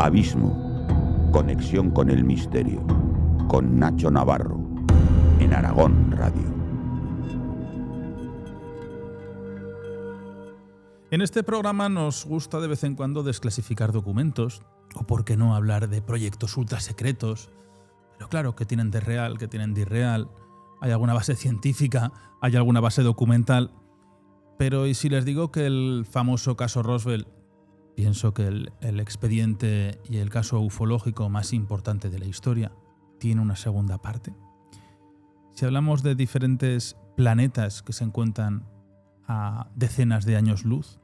Abismo, conexión con el misterio, con Nacho Navarro, en Aragón Radio. En este programa nos gusta de vez en cuando desclasificar documentos, o por qué no hablar de proyectos ultra secretos, pero claro, que tienen de real, que tienen de irreal, hay alguna base científica, hay alguna base documental, pero ¿y si les digo que el famoso caso Roswell, pienso que el expediente y el caso ufológico más importante de la historia, tiene una segunda parte? Si hablamos de diferentes planetas que se encuentran a decenas de años luz,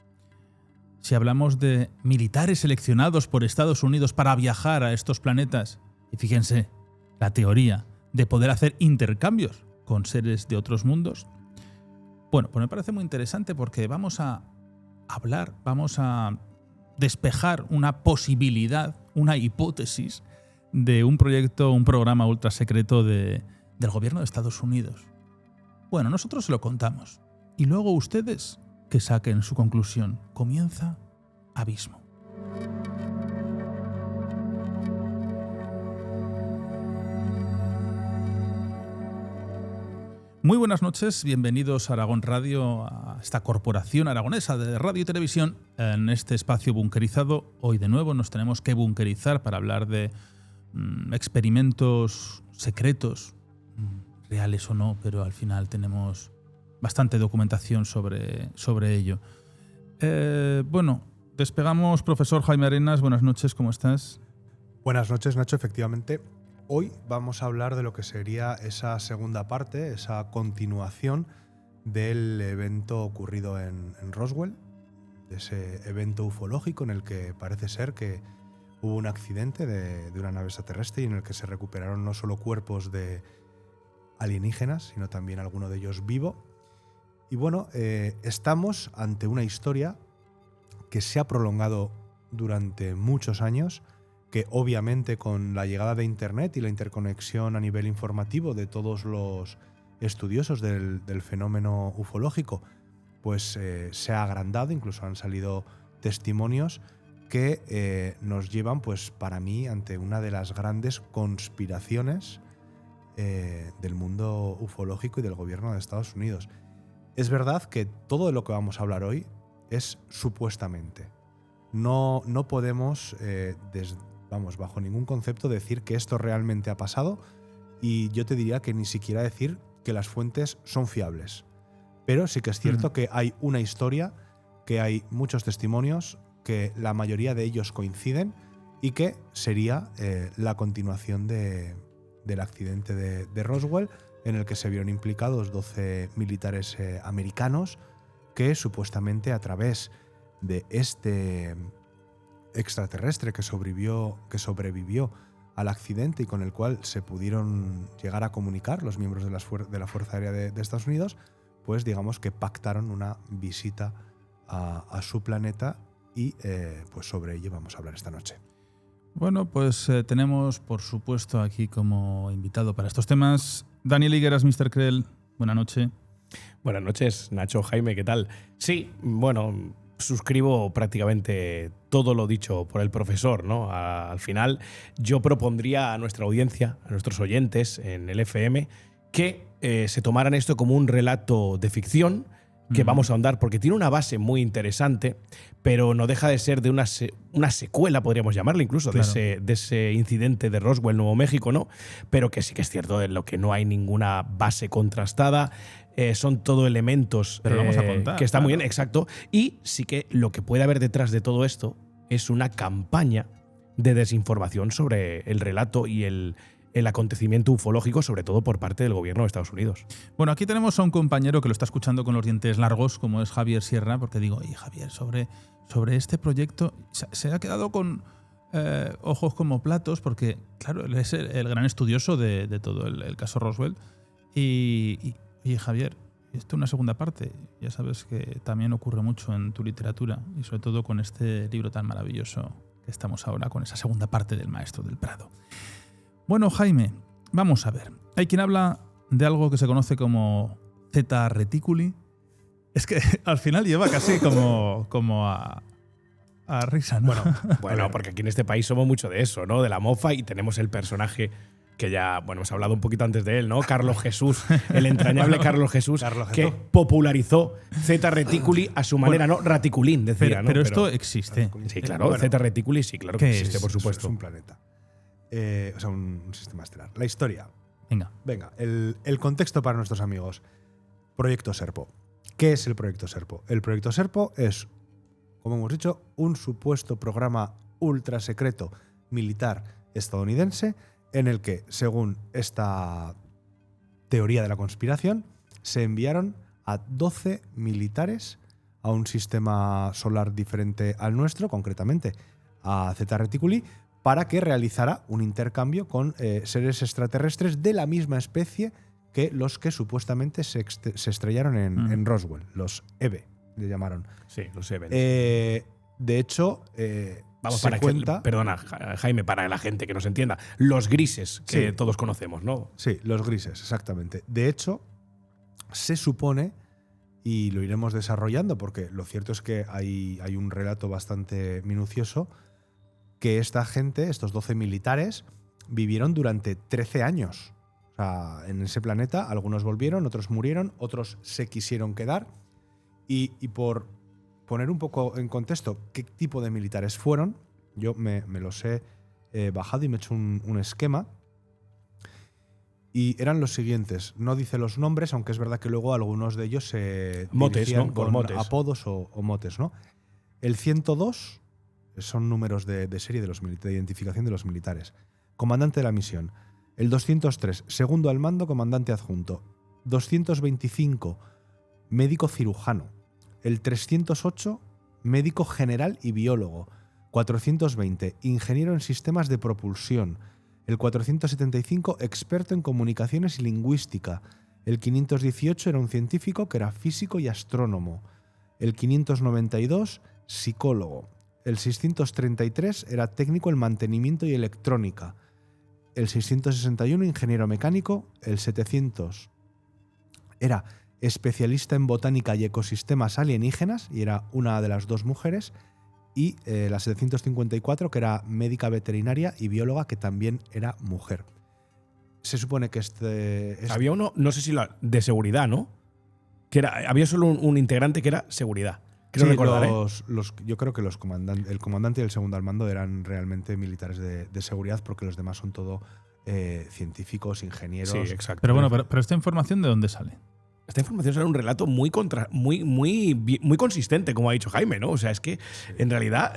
si hablamos de militares seleccionados por Estados Unidos para viajar a estos planetas, y fíjense, la teoría de poder hacer intercambios con seres de otros mundos, bueno, pues me parece muy interesante porque vamos a hablar, vamos a despejar una posibilidad, una hipótesis de un proyecto, un programa ultra secreto del gobierno de Estados Unidos. Bueno, nosotros se lo contamos. Y luego ustedes que saquen su conclusión. Comienza Abismo. Muy buenas noches, bienvenidos a Aragón Radio, a esta corporación aragonesa de radio y televisión, en este espacio bunkerizado. Hoy de nuevo nos tenemos que bunkerizar para hablar de experimentos secretos, reales o no, pero al final tenemos bastante documentación sobre ello. Bueno, despegamos. Profesor Jaime Arenas, buenas noches, ¿cómo estás? Buenas noches, Nacho. Efectivamente, hoy vamos a hablar de lo que sería esa segunda parte, esa continuación del evento ocurrido en Roswell, de ese evento ufológico en el que parece ser que hubo un accidente de una nave extraterrestre y en el que se recuperaron no solo cuerpos de alienígenas, sino también alguno de ellos vivo. Y bueno, estamos ante una historia que se ha prolongado durante muchos años, que obviamente con la llegada de Internet y la interconexión a nivel informativo de todos los estudiosos del fenómeno ufológico, pues se ha agrandado, incluso han salido testimonios que nos llevan, pues para mí, ante una de las grandes conspiraciones del mundo ufológico y del gobierno de Estados Unidos. Es verdad que todo de lo que vamos a hablar hoy es supuestamente. No podemos, bajo ningún concepto, decir que esto realmente ha pasado, y yo te diría que ni siquiera decir que las fuentes son fiables. Pero sí que es cierto que hay una historia, que hay muchos testimonios, que la mayoría de ellos coinciden y que sería la continuación del accidente de Roswell, en el que se vieron implicados 12 militares americanos que supuestamente a través de este extraterrestre que sobrevivió al accidente y con el cual se pudieron llegar a comunicar los miembros de la Fuerza Aérea de Estados Unidos, pues digamos que pactaron una visita a su planeta y pues sobre ello vamos a hablar esta noche. Bueno, pues tenemos, por supuesto, aquí como invitado para estos temas Daniel Higueras, Mr. Krell. Buenas noches. Buenas noches, Nacho, Jaime, ¿qué tal? Sí, bueno, suscribo prácticamente todo lo dicho por el profesor, ¿no? Al final, yo propondría a nuestra audiencia, a nuestros oyentes en el FM, que se tomaran esto como un relato de ficción, que vamos a ahondar, porque tiene una base muy interesante, pero no deja de ser de una secuela, podríamos llamarla incluso, claro, de ese incidente de Roswell, Nuevo México, ¿no? Pero que sí que es cierto, en lo que no hay ninguna base contrastada, son todo elementos pero vamos a contar, que están claro, muy bien, exacto, y sí que lo que puede haber detrás de todo esto es una campaña de desinformación sobre el relato y el acontecimiento ufológico, sobre todo por parte del gobierno de Estados Unidos. Bueno, aquí tenemos a un compañero que lo está escuchando con los dientes largos, como es Javier Sierra, porque digo, oye, Javier, sobre este proyecto se ha quedado con ojos como platos, porque, claro, él es el gran estudioso de todo el caso Roswell. Y Javier, esto es una segunda parte. Ya sabes que también ocurre mucho en tu literatura, y sobre todo con este libro tan maravilloso que estamos ahora, con esa segunda parte del Maestro del Prado. Bueno, Jaime, vamos a ver. Hay quien habla de algo que se conoce como Zeta Reticuli. Es que al final lleva casi como a a risa, ¿no? Bueno, porque aquí en este país somos mucho de eso, ¿no? De la mofa, y tenemos el personaje que ya, bueno, hemos hablado un poquito antes de él, ¿no? Carlos Jesús, el entrañable Carlos Jesús, que popularizó Zeta Reticuli a su manera, ¿no? Raticulín, decía, ¿no? Pero esto existe. Sí, claro, Zeta Reticuli sí, claro que existe, por supuesto. Es un planeta. O sea, un sistema estelar. La historia. Venga. El contexto para nuestros amigos. Proyecto Serpo. ¿Qué es el Proyecto Serpo? El Proyecto Serpo es, como hemos dicho, un supuesto programa ultra secreto militar estadounidense en el que, según esta teoría de la conspiración, se enviaron a 12 militares a un sistema solar diferente al nuestro, concretamente a Zeta Reticuli, para que realizara un intercambio con seres extraterrestres de la misma especie que los que supuestamente se estrellaron en Roswell, los EVE, le llamaron. Sí, los EVE. De hecho, vamos, para cuenta. Perdona, Jaime, para la gente que nos entienda, los grises que todos conocemos, ¿no? Sí, los grises, exactamente. De hecho, se supone, y lo iremos desarrollando, porque lo cierto es que hay un relato bastante minucioso, que esta gente, estos 12 militares, vivieron durante 13 años. O sea, en ese planeta, algunos volvieron, otros murieron, otros se quisieron quedar. Y por poner un poco en contexto qué tipo de militares fueron, yo me los he bajado y me he hecho un esquema. Y eran los siguientes. No dice los nombres, aunque es verdad que luego algunos de ellos se dirigían, ¿no? con motes. Apodos o motes, ¿no? El 102 son números de serie de identificación de los militares. Comandante de la misión. El 203, segundo al mando, comandante adjunto. 225, médico cirujano. El 308, médico general y biólogo. 420, ingeniero en sistemas de propulsión. El 475, experto en comunicaciones y lingüística. El 518 era un científico que era físico y astrónomo. El 592, psicólogo. El 633 era técnico en mantenimiento y electrónica. El 661, ingeniero mecánico. El 700 era especialista en botánica y ecosistemas alienígenas, y era una de las dos mujeres. Y la 754, que era médica veterinaria y bióloga, que también era mujer. Se supone que había uno, no sé si de seguridad, ¿no? Había solo un integrante que era seguridad. Creo recordar, yo creo que el comandante y el segundo al mando eran realmente militares de seguridad, porque los demás son todo científicos, ingenieros. Sí, exacto. Pero bueno, pero esta información, ¿de dónde sale? Esta información será un relato muy consistente, como ha dicho Jaime, ¿no? O sea, es que en realidad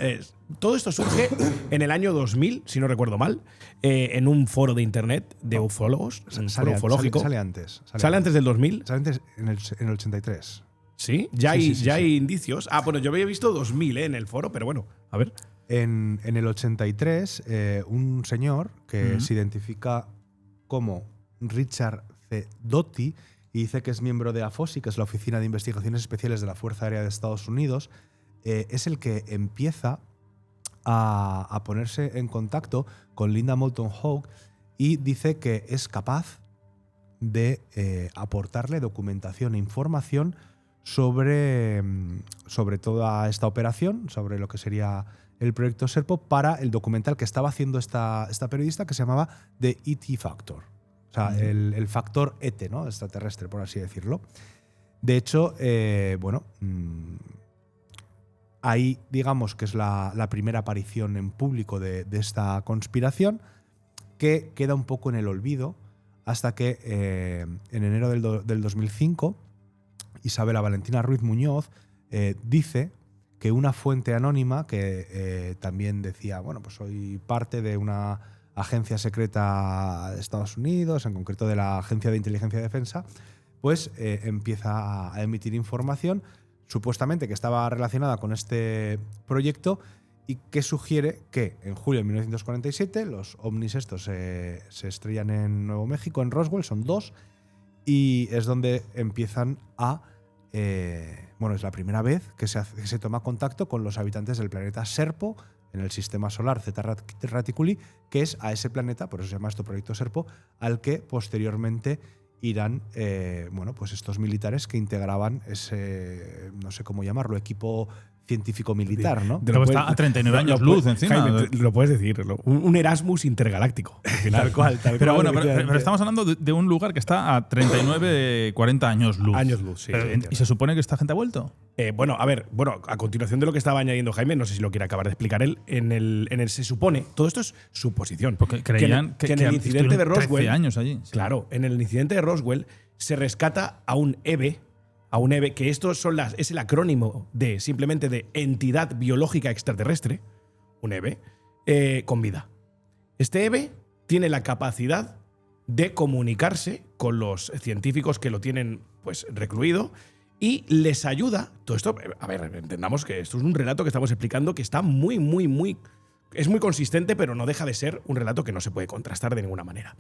todo esto surge en el año 2000, si no recuerdo mal, en un foro de internet de ufólogos, un foro ufológico. Sale antes. ¿Sale antes del 2000? Sale antes en el 83. ¿Sí? ¿Ya hay indicios? Ah, bueno, yo había visto 2000 en el foro, pero bueno, a ver. En el 83, un señor que se identifica como Richard C. Doty, y dice que es miembro de AFOSI, que es la Oficina de Investigaciones Especiales de la Fuerza Aérea de Estados Unidos, es el que empieza a ponerse en contacto con Linda Moulton Hogue y dice que es capaz de aportarle documentación e información sobre toda esta operación, sobre lo que sería el proyecto Serpo, para el documental que estaba haciendo esta periodista, que se llamaba The E.T. Factor. O sea, el factor ET, ¿no? Extraterrestre, por así decirlo. De hecho, ahí digamos que es la primera aparición en público de esta conspiración, que queda un poco en el olvido hasta que en enero del 2005 Isabela Valentina Ruiz Muñoz dice que una fuente anónima que también decía, bueno, pues soy parte de una agencia secreta de Estados Unidos, en concreto de la Agencia de Inteligencia y Defensa, pues empieza a emitir información supuestamente que estaba relacionada con este proyecto y que sugiere que en julio de 1947 los ovnis estos se estrellan en Nuevo México, en Roswell, son 2, y es donde empiezan a... es la primera vez que se toma contacto con los habitantes del planeta Serpo en el sistema solar Zeta Reticuli, que es a ese planeta, por eso se llama esto Proyecto Serpo, al que posteriormente irán estos militares que integraban ese, no sé cómo llamarlo, equipo científico-militar, ¿no? Luego está a 39 años luz encima. Jaime, lo puedes decir. Un Erasmus intergaláctico. Al final. Tal cual. Pero bueno, pero estamos hablando de un lugar que está a 39, 40 años luz. Años luz, sí. ¿Y se supone que esta gente ha vuelto? A continuación de lo que estaba añadiendo Jaime, no sé si lo quiere acabar de explicar él, en el se supone, todo esto es suposición. Porque creían que en el incidente de Roswell, 13 años allí. Sí. Claro, en el incidente de Roswell se rescata a un EVE, que esto es el acrónimo simplemente de entidad biológica extraterrestre, un EVE, con vida. Este EVE tiene la capacidad de comunicarse con los científicos que lo tienen pues recluido y les ayuda. Todo esto, a ver, entendamos que esto es un relato que estamos explicando que está es muy consistente, pero no deja de ser un relato que no se puede contrastar de ninguna manera.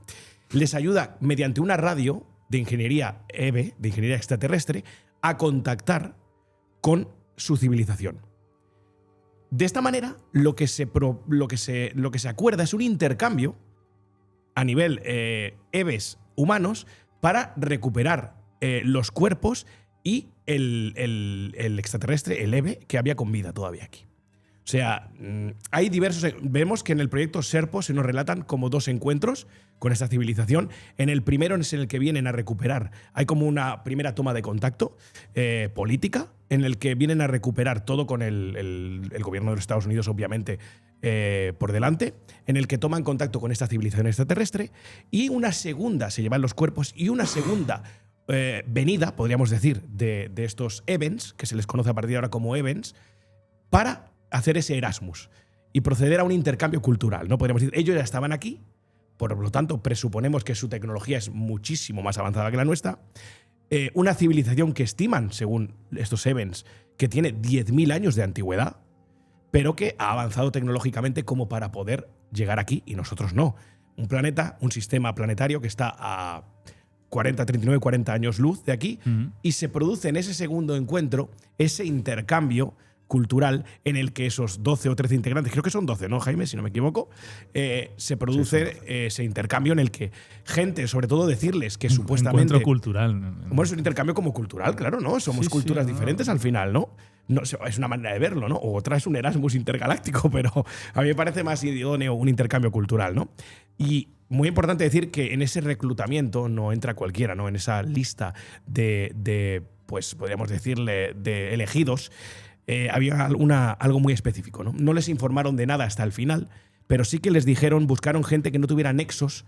Les ayuda mediante una radio de ingeniería EVE, de ingeniería extraterrestre, a contactar con su civilización. De esta manera, lo que se acuerda es un intercambio a nivel EVEs humanos para recuperar los cuerpos y el extraterrestre, el EVE, que había con vida todavía aquí. O sea, hay diversos. Vemos que en el proyecto Serpo se nos relatan como 2 encuentros con esta civilización. En el primero es en el que vienen a recuperar. Hay como una primera toma de contacto política, en el que vienen a recuperar todo con el gobierno de los Estados Unidos, obviamente, por delante, en el que toman contacto con esta civilización extraterrestre. Y una segunda, se llevan los cuerpos, y una segunda venida, podríamos decir, de estos Evans, que se les conoce a partir de ahora como Evans, para hacer ese Erasmus y proceder a un intercambio cultural, ¿no? Podríamos decir, ellos ya estaban aquí, por lo tanto, presuponemos que su tecnología es muchísimo más avanzada que la nuestra. Una civilización que estiman, según estos Evans, que tiene 10.000 años de antigüedad, pero que ha avanzado tecnológicamente como para poder llegar aquí y nosotros no. Un planeta, un sistema planetario que está a 39, 40 años luz de aquí, y se produce en ese segundo encuentro ese intercambio cultural en el que esos 12 o 13 integrantes, creo que son 12, ¿no, Jaime? Si no me equivoco, se produce ese intercambio en el que gente, sobre todo decirles que supuestamente… Encuentro cultural. Bueno, es un intercambio como cultural, claro, ¿no? Somos culturas diferentes al final, ¿no? No, es una manera de verlo, ¿no? O otra es un Erasmus intergaláctico, pero a mí me parece más idóneo un intercambio cultural, ¿no? Y muy importante decir que en ese reclutamiento no entra cualquiera, ¿no? En esa lista de pues podríamos decirle, de elegidos, había algo muy específico, ¿no? No les informaron de nada hasta el final, pero sí que les buscaron gente que no tuviera nexos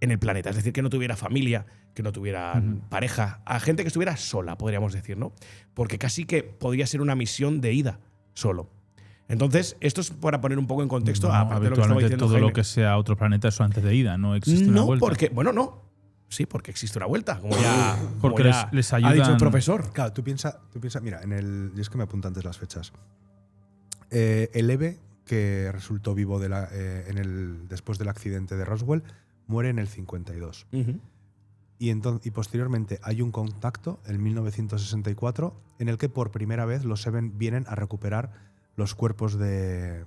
en el planeta, es decir, que no tuviera familia, que no tuviera pareja, a gente que estuviera sola, podríamos decir, ¿no? Porque casi que podría ser una misión de ida solo. Entonces, esto es para poner un poco en contexto, aparte de lo que estaba diciendo todo Jaime. lo que sea otro planeta es antes de ida, no existe una vuelta. Sí, porque existe una vuelta, porque les ayudan. Ha dicho el profesor. Claro, tú piensa, mira, y es que me apunto antes las fechas. El EVE, que resultó vivo después del accidente de Roswell, muere en el 52. Y posteriormente hay un contacto, en 1964, en el que por primera vez los Seven vienen a recuperar los cuerpos de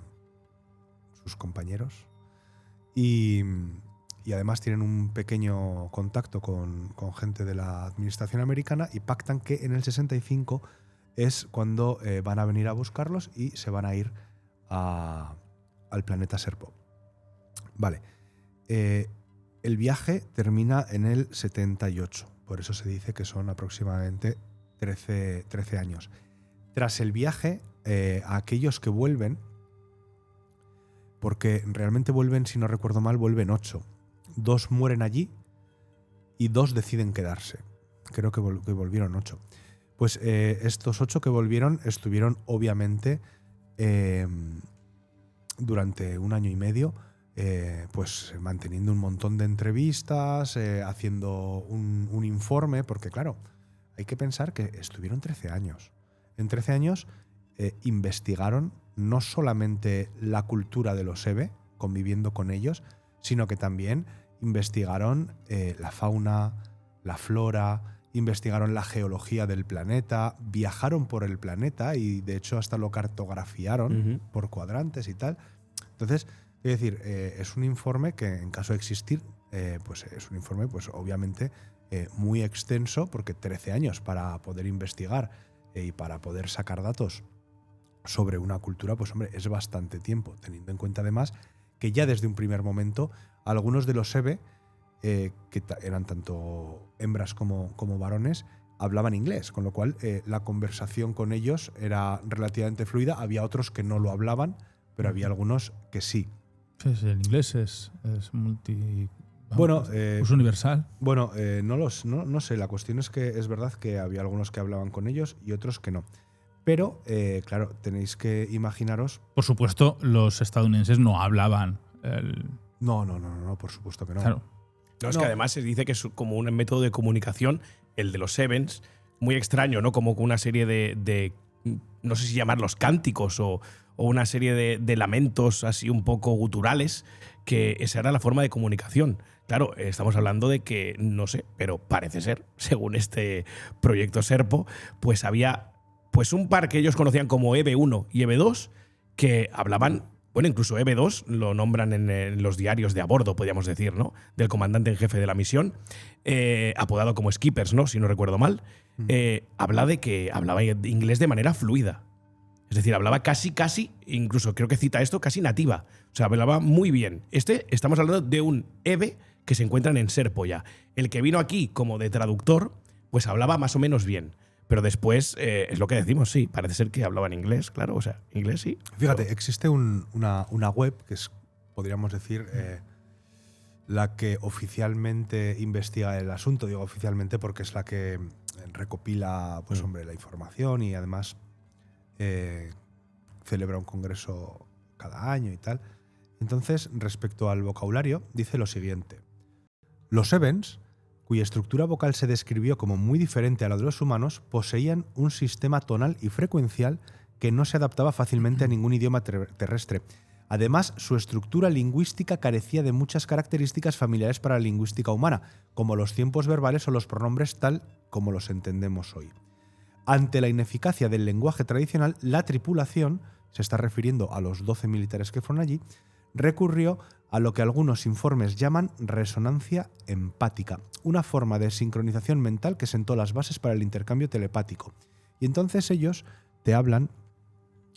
sus compañeros. Y además tienen un pequeño contacto con gente de la administración americana y pactan que en el 65 es cuando van a venir a buscarlos y se van a ir al planeta Serpo. Vale. El viaje termina en el 78, por eso se dice que son aproximadamente 13 años. Tras el viaje, a aquellos que vuelven, porque realmente vuelven, si no recuerdo mal, vuelven 8. 2 mueren allí y 2 deciden quedarse. Creo que volvieron 8. Pues estos 8 que volvieron estuvieron obviamente durante 1 año y medio pues manteniendo un montón de entrevistas, haciendo un informe, porque claro, hay que pensar que estuvieron 13 años. En 13 años investigaron no solamente la cultura de los EVE, conviviendo con ellos, sino que también investigaron la fauna, la flora, investigaron la geología del planeta, viajaron por el planeta y de hecho hasta lo cartografiaron por cuadrantes y tal. Entonces, es decir, es un informe que en caso de existir, pues es un informe pues obviamente muy extenso, porque 13 años para poder investigar y para poder sacar datos sobre una cultura, pues hombre, es bastante tiempo, teniendo en cuenta además que ya desde un primer momento algunos de los Eve, que eran tanto hembras como varones, hablaban inglés, con lo cual la conversación con ellos era relativamente fluida. Había otros que no lo hablaban, pero había algunos que sí. Sí, el inglés es multi... Bueno, es universal. Bueno, no sé. La cuestión es que es verdad que había algunos que hablaban con ellos y otros que no. Pero, claro, tenéis que imaginaros. Por supuesto, los estadounidenses no hablaban No, por supuesto que no. Claro. No, es que además se dice que es como un método de comunicación, el de los Sevens, muy extraño, ¿no? Como una serie de no sé si llamarlos cánticos o una serie de lamentos así un poco guturales, que esa era la forma de comunicación. Claro, estamos hablando de que, no sé, pero parece ser, según este proyecto Serpo, pues había pues un par que ellos conocían como EB1 y EB2 que hablaban. Bueno, incluso EB2 lo nombran en los diarios de a bordo, podríamos decir, ¿no? Del comandante en jefe de la misión, apodado como Skippers, ¿no? Si no recuerdo mal. Habla de que hablaba inglés de manera fluida. Es decir, hablaba casi, incluso creo que cita esto, casi nativa. O sea, hablaba muy bien. Estamos hablando de un EB que se encuentran en Serpo ya. El que vino aquí como de traductor, pues hablaba más o menos bien. Pero después, es lo que decimos, sí, parece ser que hablaban inglés, claro, o sea, inglés sí. Fíjate, existe una web que es, podríamos decir, la que oficialmente investiga el asunto. Digo oficialmente porque es la que recopila, pues hombre, la información y además celebra un congreso cada año y tal. Entonces, respecto al vocabulario, dice lo siguiente. Los Evens, cuya estructura vocal se describió como muy diferente a la de los humanos, poseían un sistema tonal y frecuencial que no se adaptaba fácilmente a ningún idioma terrestre. Además, su estructura lingüística carecía de muchas características familiares para la lingüística humana, como los tiempos verbales o los pronombres tal como los entendemos hoy. Ante la ineficacia del lenguaje tradicional, la tripulación, se está refiriendo a los 12 militares que fueron allí, recurrió a lo que algunos informes llaman resonancia empática, una forma de sincronización mental que sentó las bases para el intercambio telepático. Y entonces ellos te hablan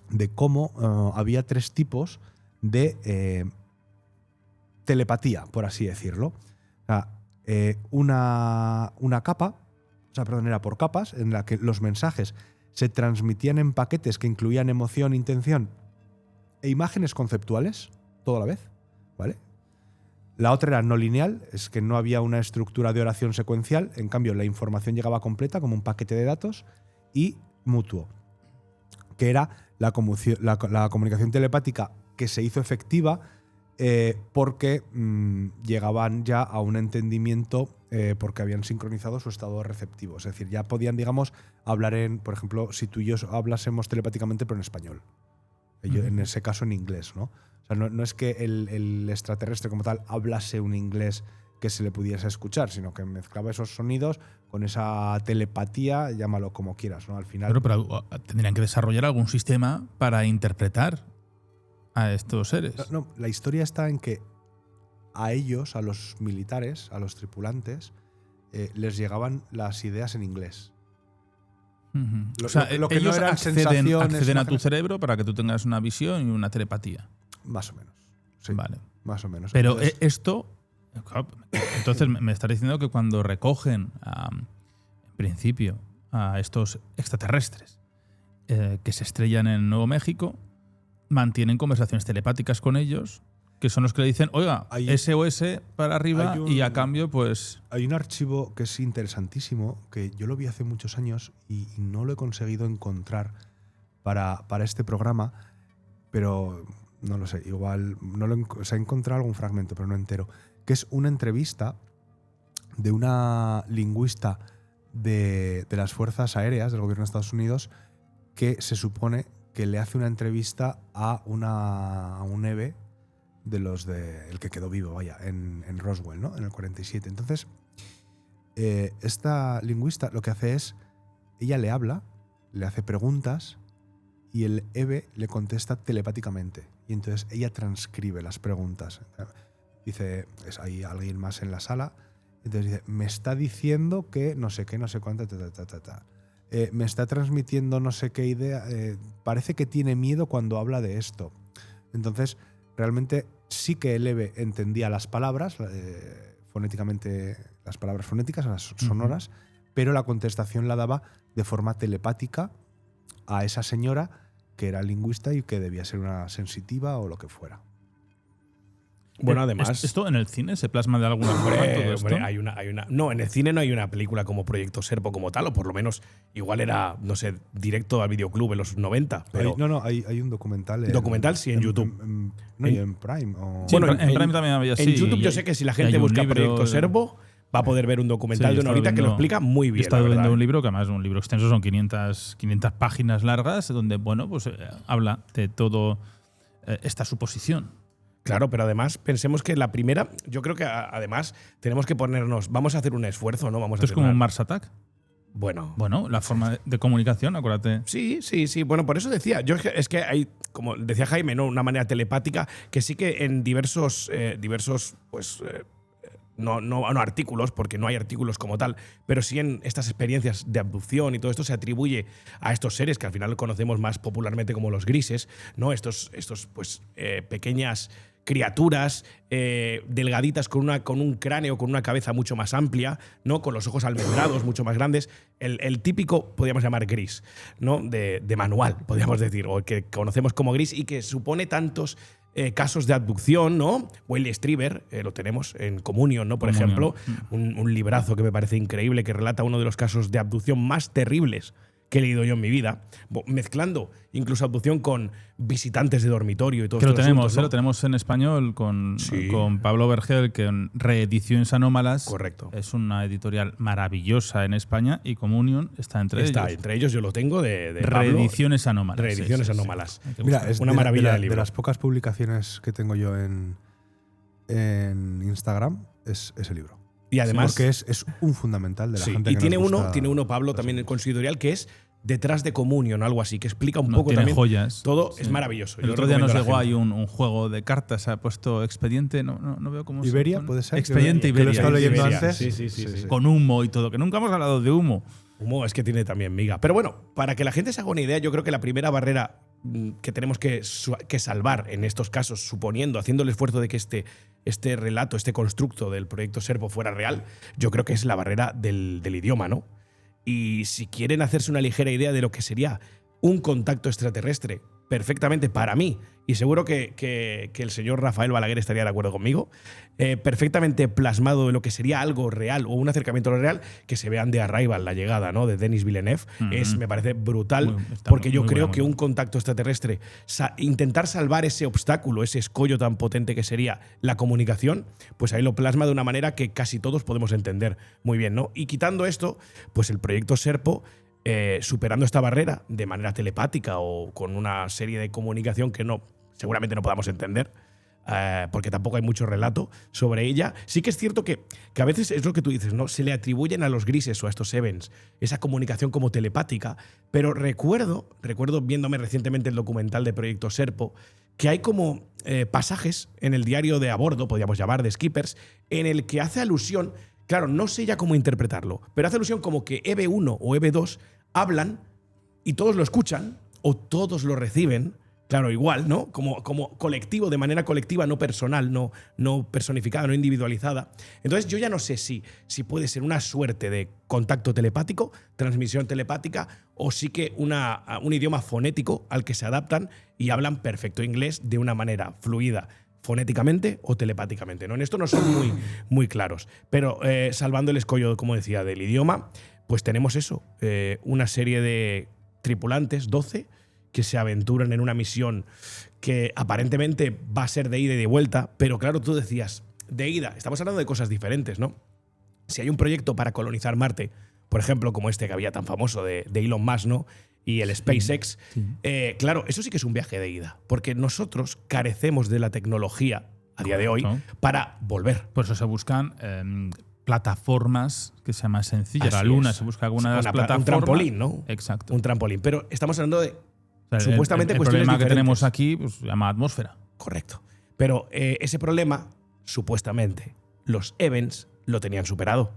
de cómo había 3 tipos de telepatía, por así decirlo. O sea, una capa, era por capas, en la que los mensajes se transmitían en paquetes que incluían emoción, intención e imágenes conceptuales, todo a la vez, ¿vale? La otra era no lineal, es que no había una estructura de oración secuencial, en cambio la información llegaba completa como un paquete de datos, y mutuo, que era la comunicación telepática que se hizo efectiva porque llegaban ya a un entendimiento porque habían sincronizado su estado receptivo. Es decir, ya podían, digamos, hablar por ejemplo, si tú y yo hablásemos telepáticamente pero en español. En ese caso en inglés, ¿no? O sea, no es que el extraterrestre como tal hablase un inglés que se le pudiese escuchar, sino que mezclaba esos sonidos con esa telepatía, llámalo como quieras, ¿no? Al final. Pero tendrían que desarrollar algún sistema para interpretar a estos seres. No, la historia está en que a ellos, a los militares, a los tripulantes, les llegaban las ideas en inglés. O sea, lo que ellos no eran acceden a tu cerebro para que tú tengas una visión y una telepatía. Más o menos. Sí, vale. Más o menos. Pero esto... Entonces me estás diciendo que cuando recogen, en principio, a estos extraterrestres que se estrellan en Nuevo México, mantienen conversaciones telepáticas con ellos, que son los que le dicen, oiga, SOS para arriba y a cambio, pues... Hay un archivo que es interesantísimo, que yo lo vi hace muchos años y no lo he conseguido encontrar para este programa, pero no lo sé, igual se ha encontrado algún fragmento, pero no entero, que es una entrevista de una lingüista de las Fuerzas Aéreas del gobierno de Estados Unidos que se supone que le hace una entrevista a un EVE de los el que quedó vivo, vaya, en Roswell, ¿no? En el 47. Entonces, esta lingüista lo que hace es, ella le habla, le hace preguntas y el EVE le contesta telepáticamente. Y entonces ella transcribe las preguntas. Dice, hay alguien más en la sala. Entonces dice, me está diciendo que no sé qué, no sé cuánto, me está transmitiendo no sé qué idea, parece que tiene miedo cuando habla de esto. Entonces, realmente sí que el Eve entendía las palabras, fonéticamente, las palabras fonéticas, las sonoras, pero la contestación la daba de forma telepática a esa señora que era lingüista y que debía ser una sensitiva o lo que fuera. Bueno, además… ¿Esto en el cine se plasma de alguna forma? Todo esto? Hombre, no, en el cine no hay una película como Proyecto Serpo como tal, o por lo menos igual era, no sé, directo al videoclub en los 90. Pero Hay un documental. ¿Documental? Sí, en YouTube. En Prime. Sí, bueno, en Prime también había así. En YouTube yo sé que si la gente busca Proyecto Serpo va a poder ver un documental de una horita que lo explica muy bien. He estado viendo un libro, que además es un libro extenso, son 500 páginas largas, donde, bueno, pues habla de todo esta suposición. Claro, pero además pensemos que la primera, yo creo que además tenemos que ponernos, vamos a hacer un esfuerzo, ¿no? ¿Esto es como un Mars Attack? Bueno, la forma de comunicación, acuérdate. Sí. Bueno, por eso decía. Es que hay, como decía Jaime, ¿no? Una manera telepática que sí que en diversos pues, no artículos, porque no hay artículos como tal, pero sí en estas experiencias de abducción y todo esto se atribuye a estos seres que al final conocemos más popularmente como los grises, ¿no? Estos pues, pequeñas criaturas delgaditas con un cráneo, con una cabeza mucho más amplia, ¿no? Con los ojos almendrados, mucho más grandes. El típico, podríamos llamar gris, ¿no? De manual, podríamos decir, o que conocemos como gris y que supone tantos casos de abducción, ¿no? Wiley Strieber, lo tenemos en Communion, ¿no? Por ejemplo, un librazo que me parece increíble que relata uno de los casos de abducción más terribles que he leído yo en mi vida, mezclando incluso abducción con visitantes de dormitorio y todo eso. Lo tenemos en español con Pablo Vergel, que en Reediciones Anómalas. Correcto. Es una editorial maravillosa en España y Communion está entre ellos. Está entre ellos, yo lo tengo de Reediciones Anómalas. Reediciones Anómalas. Mira, es una maravilla de libro. De las pocas publicaciones que tengo yo en Instagram, es ese libro. Y además, porque es un fundamental de la gente y que tiene nos gusta. Tiene uno, Pablo, también con su editorial, que es Detrás de Communion, algo así, que explica un poco tiene también. Joyas. Todo es maravilloso. El otro día nos llegó ahí un juego de cartas, se ha puesto Expediente, no veo cómo ¿Iberia puede ser? Expediente que Iberia. lo he estado leyendo antes. Sí. Con humo y todo, que nunca hemos hablado de humo. Humo es que tiene también miga. Pero bueno, para que la gente se haga una idea, yo creo que la primera barrera que tenemos que salvar en estos casos, haciendo el esfuerzo de que este relato, este constructo del proyecto Serpo fuera real, yo creo que es la barrera del idioma, ¿no? Y si quieren hacerse una ligera idea de lo que sería un contacto extraterrestre, perfectamente para mí, y seguro que el señor Rafael Balaguer estaría de acuerdo conmigo, perfectamente plasmado de lo que sería algo real o un acercamiento a lo real, que se vean de Arrival, la llegada, ¿no? De Denis Villeneuve, me parece brutal, porque yo creo que un contacto extraterrestre, intentar salvar ese obstáculo, ese escollo tan potente que sería la comunicación, pues ahí lo plasma de una manera que casi todos podemos entender muy bien, ¿no? Y quitando esto, pues el proyecto Serpo, superando esta barrera de manera telepática o con una serie de comunicación que seguramente no podamos entender, porque tampoco hay mucho relato sobre ella. Sí que es cierto que a veces es lo que tú dices, ¿no? Se le atribuyen a los grises o a estos Evans esa comunicación como telepática, pero recuerdo viéndome recientemente el documental de Proyecto Serpo, que hay como pasajes en el diario de a bordo, podríamos llamar, de Skippers, en el que hace alusión. Claro, no sé ya cómo interpretarlo, pero hace alusión como que EV1 o EV2 hablan y todos lo escuchan o todos lo reciben, claro, igual, ¿no? Como colectivo, de manera colectiva, no personal, no personificada, no individualizada. Entonces yo ya no sé si puede ser una suerte de contacto telepático, transmisión telepática, o sí que un idioma fonético al que se adaptan y hablan perfecto inglés de una manera fluida, fonéticamente o telepáticamente, ¿no? En esto no son muy, muy claros. Pero salvando el escollo, como decía, del idioma, pues tenemos eso, una serie de tripulantes, 12, que se aventuran en una misión que aparentemente va a ser de ida y de vuelta, pero claro, tú decías, de ida, estamos hablando de cosas diferentes, ¿no? Si hay un proyecto para colonizar Marte, por ejemplo, como este que había tan famoso de Elon Musk, ¿no? Y el SpaceX, claro, eso sí que es un viaje de ida, porque nosotros carecemos de la tecnología a día de hoy para volver. Por eso se buscan plataformas que sean más sencillas. La Luna se busca alguna de las plataformas. Un trampolín, ¿no? Exacto. Un trampolín. Pero estamos hablando de supuestamente el problema que tenemos aquí pues, se llama atmósfera. Correcto. Pero ese problema, supuestamente, los Evans lo tenían superado.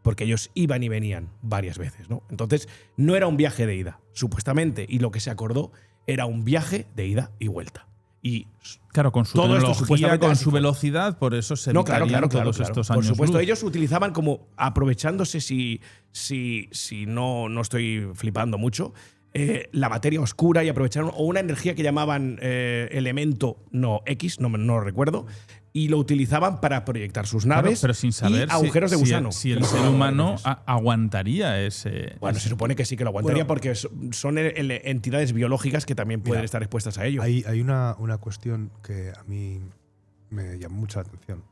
porque ellos iban y venían varias veces, ¿no? Entonces, no era un viaje de ida, supuestamente, y lo que se acordó era un viaje de ida y vuelta. Y claro, con su todo esto tecnología, supuestamente con así su fue. velocidad, por eso se No, claro, evitarían claro, todos claro. estos Por años supuesto, luz. ellos utilizaban como aprovechándose, si no estoy flipando mucho, la materia oscura y aprovecharon o una energía que llamaban elemento X, no lo recuerdo, y lo utilizaban para proyectar sus Claro, naves pero sin saber y agujeros de gusano. si el ser humano aguantaría Bueno, se supone que sí que lo aguantaría porque son entidades biológicas que también pueden estar expuestas a ello. Hay una cuestión que a mí me llamó mucho la atención.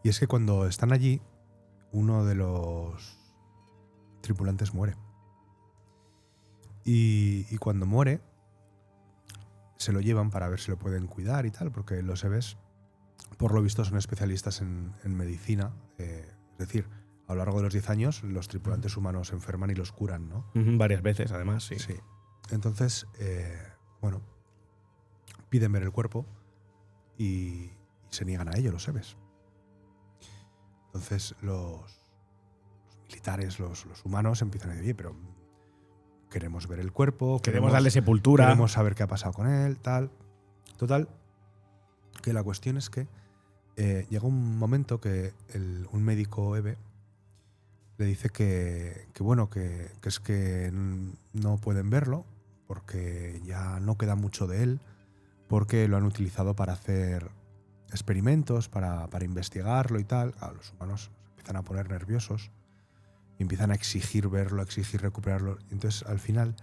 Y es que cuando están allí, uno de los tripulantes muere. Y cuando muere, se lo llevan para ver si lo pueden cuidar y tal, porque los EVEs, por lo visto, son especialistas en medicina. Es decir, a lo largo de los 10 años, los tripulantes humanos se enferman y los curan, ¿no? Varias veces, además, sí. Sí. Entonces, bueno, piden ver el cuerpo y se niegan a ello los EVEs. Entonces, los militares, los humanos, empiezan a decir, oye, pero queremos ver el cuerpo, Queremos darle sepultura. queremos saber qué ha pasado con él, tal. Total, que la cuestión es que llega un momento que un médico EVE le dice que es que no pueden verlo porque ya no queda mucho de él, porque lo han utilizado para hacer experimentos, para investigarlo y tal. Claro, los humanos se empiezan a poner nerviosos y empiezan a exigir verlo, a exigir recuperarlo. Y entonces, al final,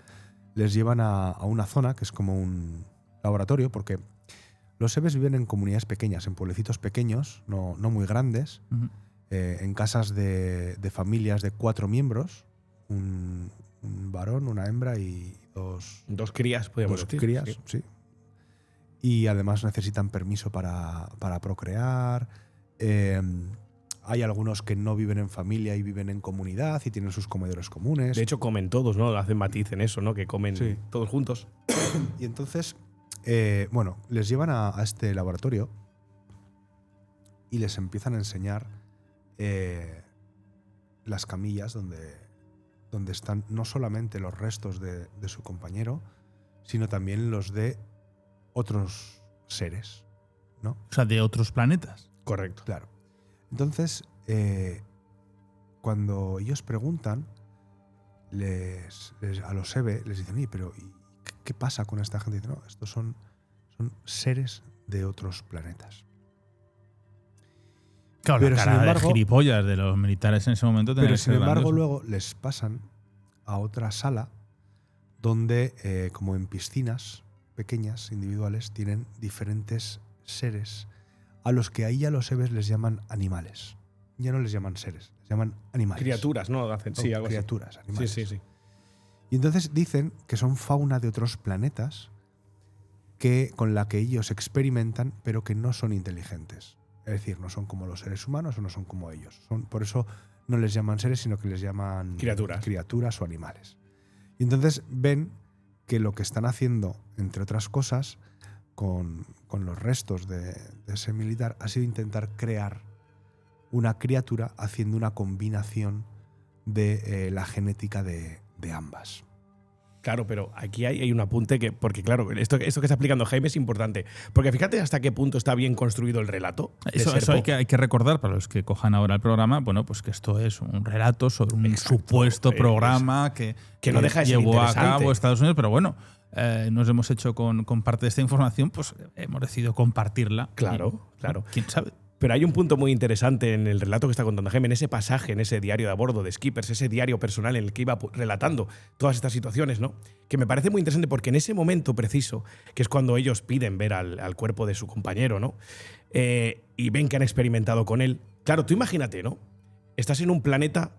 les llevan a una zona que es como un laboratorio, porque los EVEs viven en comunidades pequeñas, en pueblecitos pequeños, no muy grandes, en casas de familias de 4 miembros, un varón, una hembra y dos crías, podríamos decir. Dos crías, sí. Y además necesitan permiso para procrear. Hay algunos que no viven en familia y viven en comunidad y tienen sus comedores comunes. De hecho, comen todos, ¿no? Hacen matiz en eso, ¿no? Que comen todos juntos. Y entonces, bueno, les llevan a este laboratorio y les empiezan a enseñar las camillas donde están no solamente los restos de su compañero, sino también los de otros seres, ¿no? O sea, de otros planetas. Correcto. Claro. Entonces, cuando ellos preguntan, a los EVE les dicen, oye, pero ¿qué pasa con esta gente? Dicen, no, estos son seres de otros planetas. Claro, pero la cara de gilipollas de los militares en ese momento. Pero sin embargo, luego les pasan a otra sala donde, como en piscinas pequeñas, individuales, tienen diferentes seres a los que ahí a los EVEs les llaman animales. Ya no les llaman seres, les llaman animales. Criaturas, ¿no? Sí, algo criaturas, así. animales. Sí. Y entonces dicen que son fauna de otros planetas con la que ellos experimentan, pero que no son inteligentes. Es decir, no son como los seres humanos o no son como ellos. Por eso no les llaman seres, sino que les llaman criaturas o animales. Y entonces ven que lo que están haciendo, entre otras cosas, con los restos de ese militar, ha sido intentar crear una criatura haciendo una combinación de la genética de ambas. Claro, pero aquí hay un apunte porque claro, esto que está explicando Jaime es importante, porque fíjate hasta qué punto está bien construido el relato. Eso hay que recordar para los que cojan ahora el programa, bueno, pues que esto es un relato sobre un supuesto programa que no deja de ser llevó a interesante. cabo Estados Unidos, pero bueno, nos hemos hecho con parte de esta información, pues hemos decidido compartirla. Claro. ¿Quién sabe? Pero hay un punto muy interesante en el relato que está contando Jaime, en ese pasaje, en ese diario de a bordo de Skippers, ese diario personal en el que iba relatando todas estas situaciones, ¿no? Que me parece muy interesante porque en ese momento preciso, que es cuando ellos piden ver al cuerpo de su compañero, ¿no? Y ven que han experimentado con él. Claro, tú imagínate, ¿no? Estás en un planeta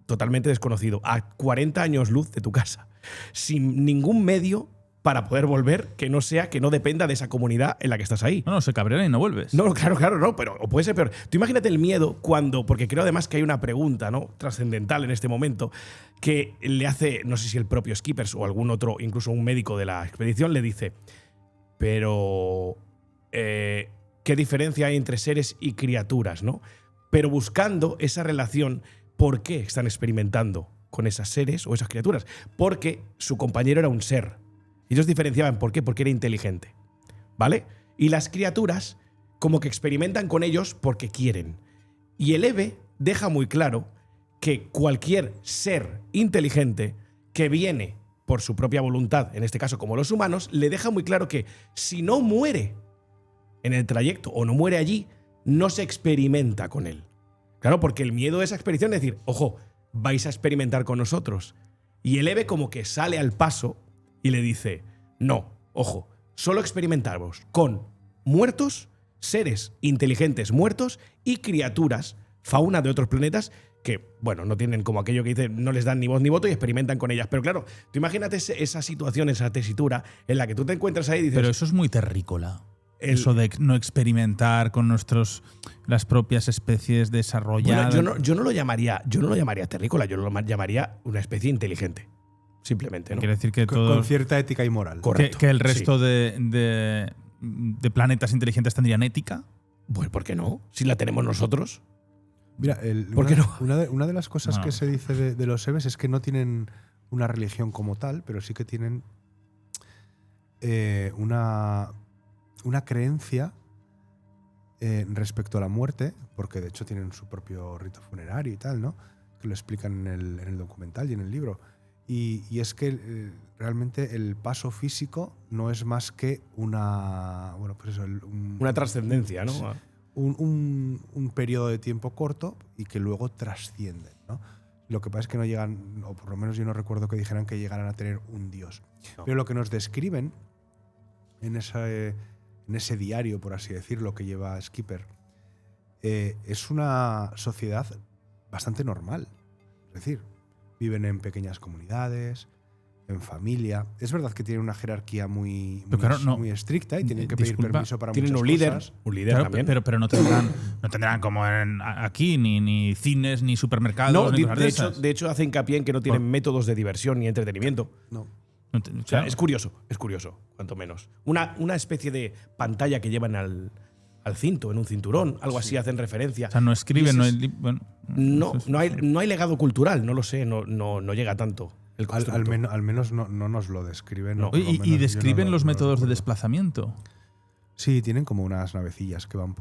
totalmente desconocido, a 40 años luz de tu casa, sin ningún medio para poder volver que no dependa de esa comunidad en la que estás ahí. No, se cabrean y no vuelves. No, claro, no, pero o puede ser peor. Tú imagínate el miedo porque creo además que hay una pregunta, ¿no?, trascendental en este momento que le hace, no sé si el propio Skippers o algún otro, incluso un médico de la expedición, le dice, pero ¿qué diferencia hay entre seres y criaturas, no? pero buscando esa relación. ¿Por qué están experimentando con esos seres o esas criaturas? Porque su compañero era un ser. Ellos diferenciaban por qué, porque era inteligente, ¿vale? Y las criaturas como que experimentan con ellos porque quieren. Y el Eve deja muy claro que cualquier ser inteligente que viene por su propia voluntad, en este caso como los humanos, le deja muy claro que si no muere en el trayecto o no muere allí, no se experimenta con él. Claro, porque el miedo de esa expedición es decir, ojo, vais a experimentar con nosotros. Y el Eve como que sale al paso y le dice, no, ojo, solo experimentamos con muertos, seres inteligentes muertos y criaturas, fauna de otros planetas que, bueno, no tienen como aquello que dice, no les dan ni voz ni voto y experimentan con ellas. Pero claro, tú imagínate esa situación, esa tesitura en la que tú te encuentras ahí y dices… Pero eso es muy terrícola. Eso de no experimentar con las propias especies desarrolladas. Bueno, yo no lo llamaría terrícola, yo lo llamaría una especie inteligente. Simplemente, ¿no? Quiere decir que con cierta ética y moral. Correcto. Que el resto de planetas inteligentes tendrían ética. Pues, ¿por qué no? Si la tenemos nosotros. Mira, ¿Por qué no? Una de las cosas que se dice de los Eves es que no tienen una religión como tal, pero sí que tienen una creencia respecto a la muerte, porque de hecho tienen su propio rito funerario y tal, ¿no? Que lo explican en el documental y en el libro. Y es que realmente el paso físico no es más que una trascendencia, ¿no? Un periodo de tiempo corto y que luego trascienden, ¿no? Lo que pasa es que no llegan, o por lo menos yo no recuerdo que dijeran que llegaran a tener un dios. No. Pero lo que nos describen en ese diario, por así decirlo, que lleva Skipper, es una sociedad bastante normal. Es decir, viven en pequeñas comunidades, en familia. Es verdad que tienen una jerarquía muy estricta y tienen que pedir permiso para muchas cosas. Tienen un líder claro, también. Pero no tendrán como aquí ni cines, ni supermercados. No, ni de hecho hace hincapié en que no tienen métodos de diversión ni entretenimiento. No. O sea, es curioso, cuanto menos. Una especie de pantalla que llevan al cinto, en un cinturón, algo así hacen referencia. O sea, no escriben, no hay legado cultural, no lo sé, no llega tanto el constructo. Al menos no nos lo describen. No. ¿Y describen los métodos de desplazamiento? Sí, tienen como unas navecillas que van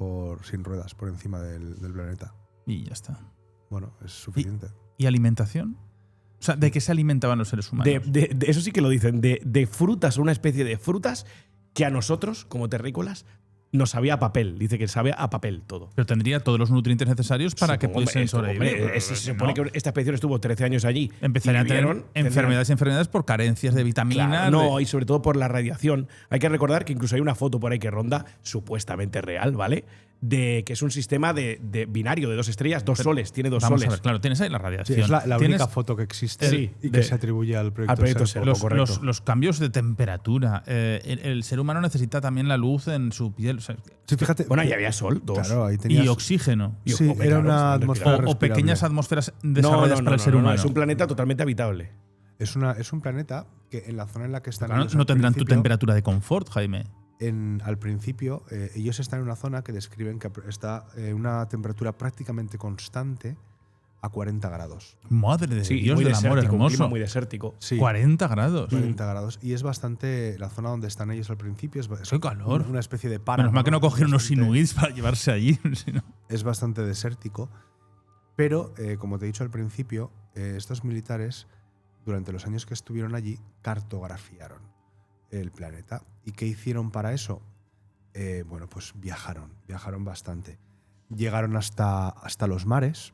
sin ruedas por encima del planeta. Y ya está. Bueno, es suficiente. ¿Y alimentación? O sea, ¿de qué se alimentaban los seres humanos? De eso sí que lo dicen, de frutas, una especie de frutas que a nosotros, como terrícolas, nos sabía a papel. Dice que sabe a papel todo. Pero tendría todos los nutrientes necesarios para que pudiesen sobrevivir. Se supone que esta expedición estuvo 13 años allí. Empezarían a tener enfermedades por carencias de vitaminas. Claro, y sobre todo por la radiación. Hay que recordar que incluso hay una foto por ahí que ronda, supuestamente real, ¿vale? De que es un sistema de binario de 2 estrellas, 2 soles, tiene 2 soles. A ver, claro, tienes ahí la radiación. Sí, es la única foto que existe y que se atribuye al proyecto Serpo. Los cambios de temperatura. El ser humano necesita también la luz en su piel. O sea, sí, fíjate. Bueno, ahí había sol, 2. Claro, ahí tenías, y oxígeno. Sí, era una atmósfera respirable. O pequeñas atmósferas desarrolladas para el ser humano. Es un planeta totalmente habitable. Es un planeta que en la zona en la que están Claro, ellos no tendrán tu temperatura de confort, Jaime. Al principio, ellos están en una zona que describen que está una temperatura prácticamente constante a 40 grados. Madre de Dios del amor hermoso. Un clima muy desértico. Sí, 40 grados. 40 grados. Y es bastante… La zona donde están ellos al principio es ¡qué calor! Una especie de páramo. Menos mal que no cogieron unos inuits para llevarse allí. Sino. Es bastante desértico. Pero, como te he dicho al principio, estos militares, durante los años que estuvieron allí, cartografiaron el planeta. ¿Y qué hicieron para eso? Bueno, pues viajaron bastante. Llegaron hasta los mares,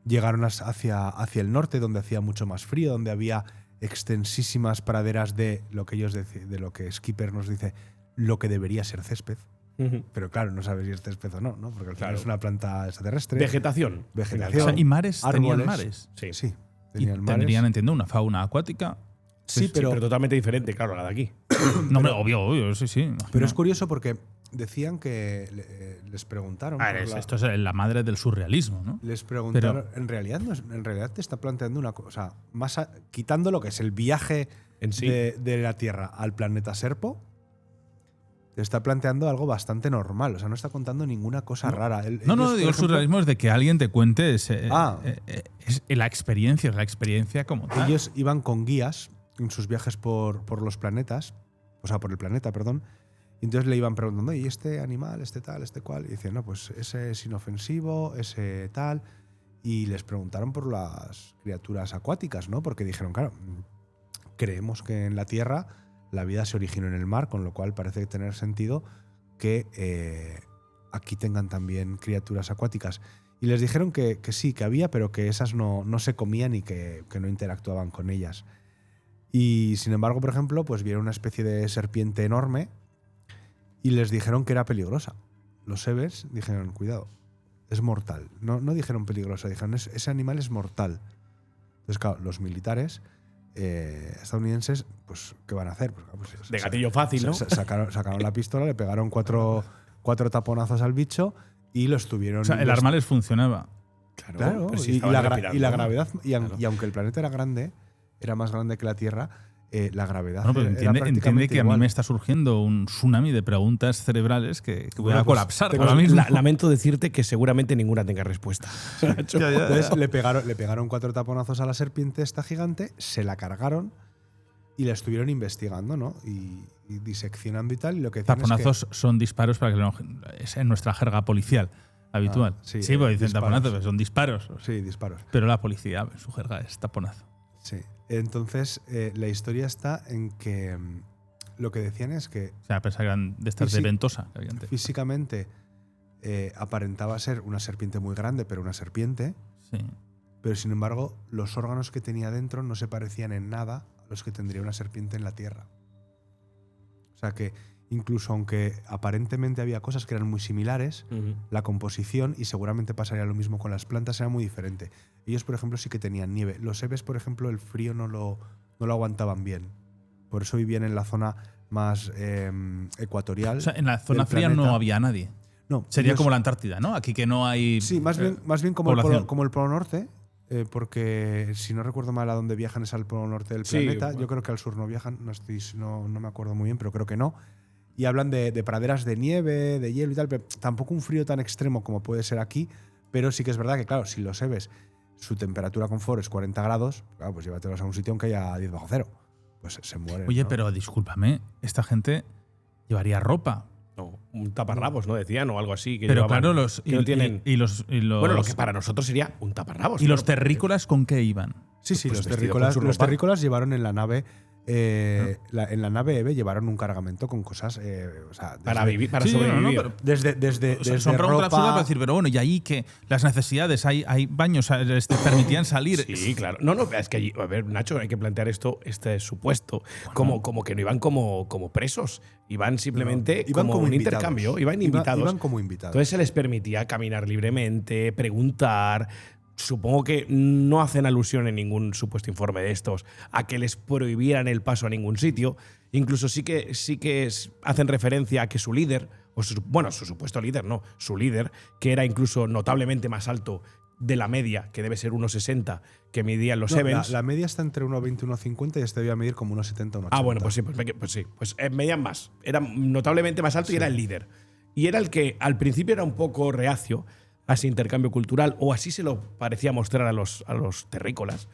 llegaron hacia el norte, donde hacía mucho más frío, donde había extensísimas praderas de lo que Skipper nos dice, lo que debería ser césped. Pero claro, no sabes si es césped o no, porque al final es una planta extraterrestre. Vegetación. O sea, ¿y mares? Árboles. ¿Tenían mares? Sí. Tenían mares. Tendrían, entiendo, una fauna acuática. Sí, pero totalmente diferente, claro, a la de aquí. No, hombre, obvio, sí. Pero es curioso porque decían que les preguntaron. Esto es la madre del surrealismo, ¿no? Les preguntaron. En realidad te está planteando una cosa. Quitando lo que es el viaje en sí de la Tierra al planeta Serpo, te está planteando algo bastante normal. O sea, no está contando ninguna cosa rara. No, Ellos, digo, por el ejemplo, surrealismo es de que alguien te cuente es la experiencia como tal. ellos iban con guías en sus viajes por los planetas, o sea, por el planeta, perdón. Y entonces le iban preguntando, ¿y este animal, este tal, este cual? Y decían, no, pues ese es inofensivo, ese tal. Y les preguntaron por las criaturas acuáticas, ¿no? Porque dijeron, claro, creemos que en la Tierra la vida se originó en el mar, con lo cual parece tener sentido que aquí tengan también criaturas acuáticas. Y les dijeron que sí, que había, pero que esas no se comían y que no interactuaban con ellas. Y sin embargo, por ejemplo, pues vieron una especie de serpiente enorme y les dijeron que era peligrosa. Los Severs dijeron, cuidado, es mortal. No dijeron peligrosa, dijeron, ese animal es mortal. Entonces, claro, los militares estadounidenses, pues, ¿qué van a hacer? Pues, de gatillo fácil, ¿no? Sacaron la pistola, le pegaron cuatro taponazos al bicho y lo estuvieron... O sea, el arma les funcionaba. Claro, pero si y la respirando, gravedad, Claro. y aunque el planeta era grande, era más grande que la Tierra, la gravedad Bueno, pero era entiende prácticamente que a mí igual. me está surgiendo un tsunami de preguntas cerebrales que voy Bueno, a pues, colapsar ahora mismo. Lamento decirte que seguramente ninguna tenga respuesta. Entonces le pegaron 4 taponazos a la serpiente esta gigante, se la cargaron y la estuvieron investigando, ¿no? Y diseccionando y tal. Y lo que decían Taponazos son disparos para que es en nuestra jerga policial habitual. sí, Sí, porque dicen disparos. taponazos, pero son disparos. Sí, disparos. Pero la policía, su jerga es taponazo. Sí. Entonces, la historia está en que lo que decían es que O sea, pensaba que eran de estas de ventosa. físicamente aparentaba ser una serpiente muy grande, pero una serpiente. Sí. Pero sin embargo, los órganos que tenía dentro no se parecían en nada a los que tendría una serpiente en la Tierra. O sea que incluso aunque aparentemente había cosas que eran muy similares, la composición, y seguramente pasaría lo mismo con las plantas, era muy diferente. Ellos, por ejemplo, sí que tenían nieve. Los Eves, por ejemplo, el frío no lo aguantaban bien. Por eso vivían en la zona más ecuatorial. O sea, en la zona del fría planeta. no había nadie. No, Sería ellos- como la Antártida, ¿no? Aquí que no hay. Sí, más bien como población. como el Polo Norte, porque si no recuerdo mal a dónde viajan es al Polo Norte del Sí, planeta. bueno. Yo creo que al sur no viajan, no me acuerdo muy bien, pero creo que no. Y hablan de praderas de nieve, de hielo y tal, pero tampoco un frío tan extremo como puede ser aquí, pero sí que es verdad que, claro, si los Eves, su temperatura confort es 40 grados, claro, pues llévatelos a un sitio aunque haya 10 bajo cero. Pues se mueren. Oye, ¿no? pero discúlpame, esta gente llevaría ropa. No, un taparrabos, ¿no? Decían, o algo así. Que Pero llevaban, claro, los. que no tienen. los Bueno, lo que para nosotros sería un taparrabos. ¿Y los claro. terrícolas con qué iban? Sí, pues los vestido con su terrícolas, ropa. llevaron en la nave. En la nave Eve llevaron un cargamento con cosas. O sea, Para vivir, para Sí, sobrevivir. pero- desde O sea, desde son preguntas absurdas ropa. para decir, pero bueno, y ahí que las necesidades, hay baños, les permitían salir. Sí, claro. No, es que allí, a ver, Nacho, hay que plantear este supuesto como que no iban como presos, iban simplemente Iban como un invitados. intercambio, iban invitados. Iban como invitados. Entonces se les permitía caminar libremente, preguntar. Supongo que no hacen alusión en ningún supuesto informe de estos a que les prohibieran el paso a ningún sitio. Incluso sí que hacen referencia a que su líder, su supuesto líder, no, su líder, que era incluso notablemente más alto de la media, que debe ser 1,60, que midían los No, Evans. la media está entre 1,20 y 1,50 y este debía medir como 1,70 1,80. Ah, bueno, pues sí. Pues medían más. Era notablemente más alto y era el líder. Y era el que al principio era un poco reacio a ese intercambio cultural, o así se lo parecía mostrar a los terrícolas.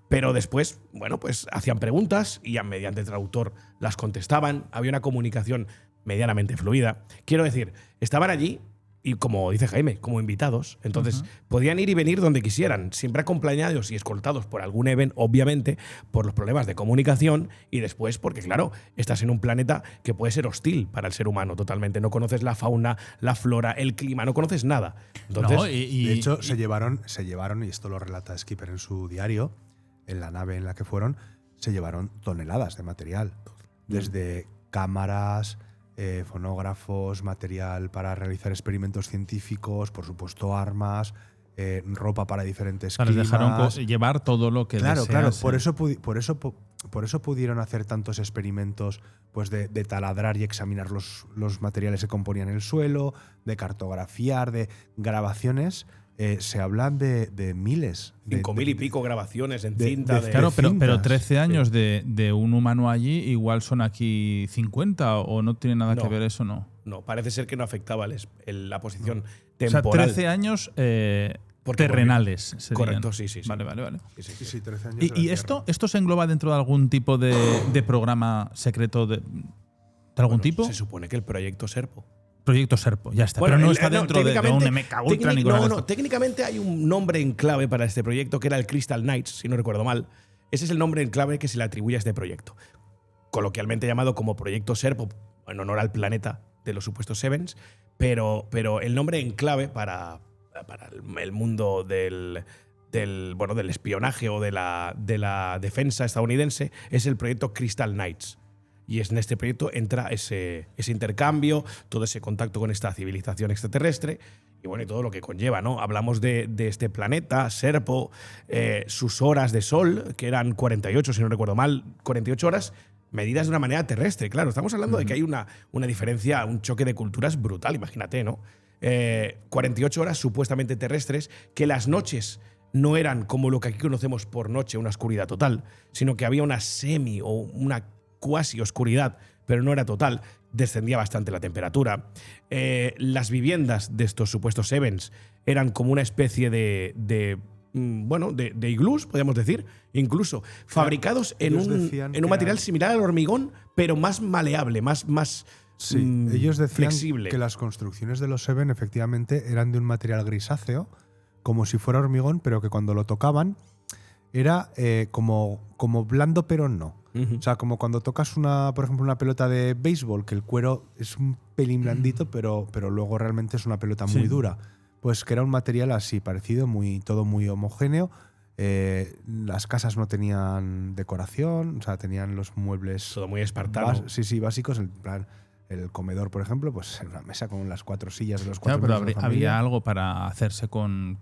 Pero después, bueno, pues hacían preguntas y ya mediante traductor las contestaban. Había una comunicación medianamente fluida. Quiero decir, estaban allí y, como dice Jaime, como invitados. Entonces, podían ir y venir donde quisieran, siempre acompañados y escoltados por algún event, obviamente, por los problemas de comunicación y después porque, claro, estás en un planeta que puede ser hostil para el ser humano totalmente. No conoces la fauna, la flora, el clima, no conoces nada. Entonces, No, De hecho, se llevaron, y esto lo relata Skipper en su diario, en la nave en la que fueron, se llevaron toneladas de material. Desde cámaras, fonógrafos, material para realizar experimentos científicos, por supuesto armas, ropa para diferentes O sea, les climas. dejaron llevar todo lo que Claro, deseasen. por eso pudieron hacer tantos experimentos, pues de taladrar y examinar los materiales que componían el suelo, de cartografiar, de grabaciones se hablan de miles. 5.000 y pico grabaciones en cinta. Claro, pero cintas, 13 años de un humano allí, igual son aquí 50 o no tiene nada que ver eso, ¿no? No, parece ser que no afectaba la posición O sea, temporal. 13 años Porque terrenales. Serían. Correcto, sí. Vale. Sí, 13 años. ¿Y esto se engloba dentro de algún tipo de programa secreto de algún tipo? Se supone que el proyecto Serpo. Proyecto Serpo, ya está. Bueno, pero no está dentro de un técnicamente- MK Ultra ni No, técnicamente hay un nombre en clave para este proyecto que era el Crystal Knights, si no recuerdo mal. Ese es el nombre en clave que se le atribuye a este proyecto. Coloquialmente llamado como Proyecto Serpo, en honor al planeta de los supuestos Sevens, pero el nombre en clave para el mundo del espionaje o de la defensa estadounidense es el proyecto Crystal Knights. Y en este proyecto entra ese intercambio, todo ese contacto con esta civilización extraterrestre y bueno, y todo lo que conlleva, ¿no? Hablamos de este planeta, Serpo, sus horas de sol, que eran 48, si no recuerdo mal, 48 horas medidas de una manera terrestre. Claro, estamos hablando de que hay una diferencia, un choque de culturas brutal, imagínate, ¿no? 48 horas supuestamente terrestres, que las noches no eran como lo que aquí conocemos por noche, una oscuridad total, sino que había una semi o una cuasi oscuridad, pero no era total, descendía bastante la temperatura. Las viviendas de estos supuestos Sevens eran como una especie de iglús, podríamos decir, incluso fabricados en un material similar al hormigón, pero más maleable, más ellos decían flexible. Que las construcciones de los Seven efectivamente eran de un material grisáceo, como si fuera hormigón, pero que cuando lo tocaban era como blando, pero no. O sea, como cuando tocas por ejemplo, una pelota de béisbol, que el cuero es un pelín blandito, pero luego realmente es una pelota muy dura. Pues que era un material así, parecido, todo muy homogéneo. Las casas no tenían decoración, o sea, tenían los muebles… Todo muy espartano. Básicos. En plan, el comedor, por ejemplo, pues una mesa con las 4 sillas de los 4 Claro, miembros de pero la familia. había algo para hacerse con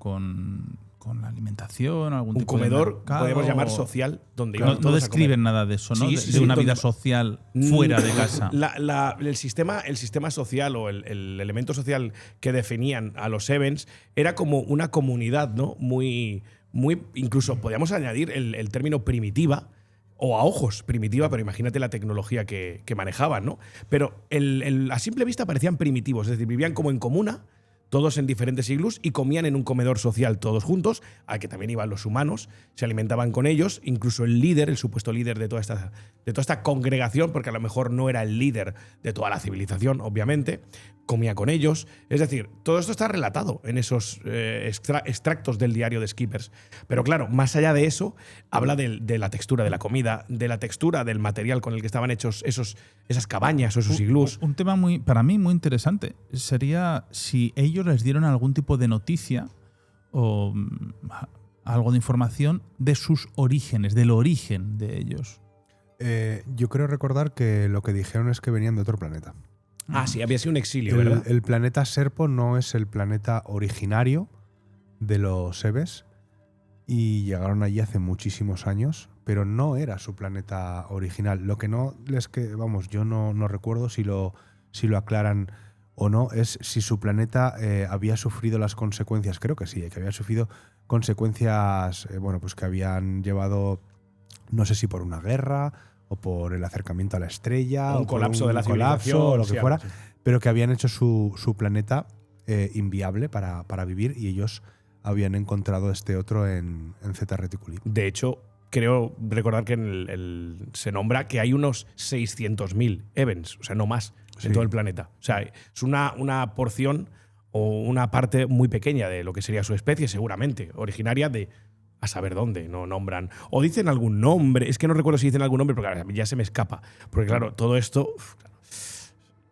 la alimentación, algún un tipo de mercado, mercado, podemos llamar social, donde iban No todos describen a comer. nada de eso, ¿no? Sí, de una donde- vida social fuera de casa. El sistema social o el elemento social que definían a los Sevens era como una comunidad, ¿no? Muy, incluso podríamos añadir el término primitiva, o a ojos primitiva, pero imagínate la tecnología que manejaban, ¿no? Pero a simple vista parecían primitivos, es decir, vivían como en comuna, todos en diferentes iglús, y comían en un comedor social todos juntos, al que también iban los humanos, se alimentaban con ellos, incluso el líder, el supuesto líder de toda esta congregación, porque a lo mejor no era el líder de toda la civilización, obviamente, comía con ellos. Es decir, todo esto está relatado en esos extractos del diario de Skippers. Pero claro, más allá de eso, habla de la textura de la comida, de la textura del material con el que estaban hechos esas cabañas o esos iglús. Un tema para mí muy interesante sería si ellos les dieron algún tipo de noticia o algo de información de sus orígenes, del origen de ellos. Yo creo recordar que lo que dijeron es que venían de otro planeta. Ah, sí, había sido un exilio, ¿verdad? El planeta Serpo no es el planeta originario de los Seves y llegaron allí hace muchísimos años, pero no era su planeta original. Lo que no yo no recuerdo si lo aclaran o no, es si su planeta había sufrido las consecuencias. Creo que sí, que había sufrido consecuencias pues que habían llevado, no sé si por una guerra o por el acercamiento a la estrella, un colapso de la civilización, o lo que sí, fuera, sí. pero que habían hecho su planeta inviable para vivir y ellos habían encontrado este otro en Zeta Reticuli. De hecho, creo recordar que se nombra que hay unos 600.000 Evans, o sea, no más, en todo el planeta. O sea, es una porción o una parte muy pequeña de lo que sería su especie, seguramente, originaria de a saber dónde, no nombran. O dicen algún nombre, es que no recuerdo si dicen algún nombre, porque ya se me escapa. Porque claro, todo esto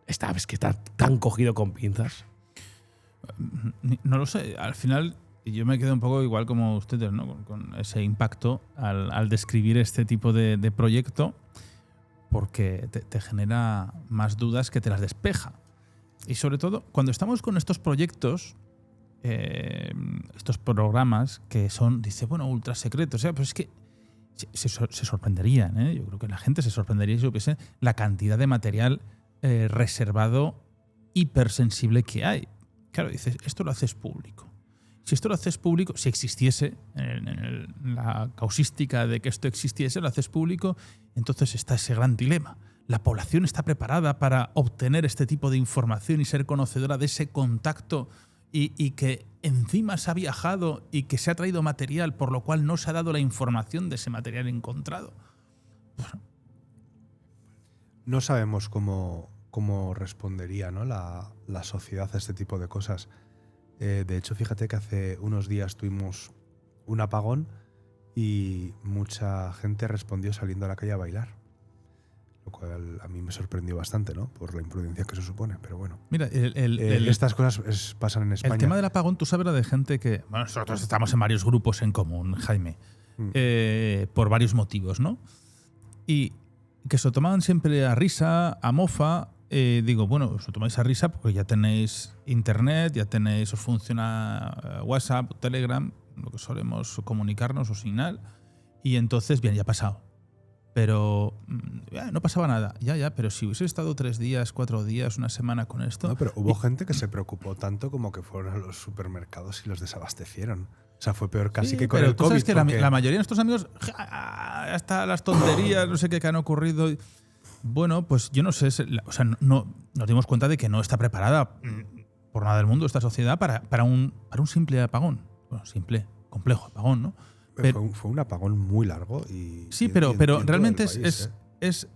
está tan cogido con pinzas. No lo sé, al final yo me quedo un poco igual como ustedes, ¿no? Con ese impacto al describir este tipo de proyecto, porque te genera más dudas que te las despeja. Y sobre todo, cuando estamos con estos proyectos, estos programas que son, dice, ultra secretos, pero es que se sorprenderían, ¿eh? Yo creo que la gente se sorprendería si supiese la cantidad de material reservado hipersensible que hay. Claro, dices, esto lo haces público. Si esto lo haces público, si existiese, en la causística de que esto existiese, lo haces público, entonces está ese gran dilema. ¿La población está preparada para obtener este tipo de información y ser conocedora de ese contacto y que encima se ha viajado y que se ha traído material por lo cual no se ha dado la información de ese material encontrado? Bueno. No sabemos cómo respondería, ¿no?, la sociedad a este tipo de cosas. De hecho, fíjate que hace unos días tuvimos un apagón y mucha gente respondió saliendo a la calle a bailar. Lo cual a mí me sorprendió bastante, ¿no?, por la imprudencia que se supone, pero bueno. Mira, estas cosas pasan en España. El tema del apagón, tú sabes, de gente que... Bueno, nosotros estamos en varios grupos en común, Jaime, por varios motivos, ¿no? Y que se lo tomaban siempre a risa, a mofa. Digo, bueno, os lo tomáis a risa porque ya tenéis internet, ya tenéis, os funciona WhatsApp, Telegram, lo que solemos comunicarnos o señal, y entonces, bien, ya ha pasado. Pero no pasaba nada. Ya, pero si hubiese estado 3 días, 4 días, una semana con esto... No, pero hubo gente que se preocupó tanto como que fueron a los supermercados y los desabastecieron. O sea, fue peor casi que con pero el tú COVID. sabes que la mayoría de nuestros amigos, hasta las tonterías, no sé qué han ocurrido... Bueno, pues yo no sé, o sea, no nos dimos cuenta de que no está preparada por nada del mundo esta sociedad para un simple apagón. Bueno, simple, complejo apagón, ¿no? Pero fue un apagón muy largo y... Sí, pero realmente es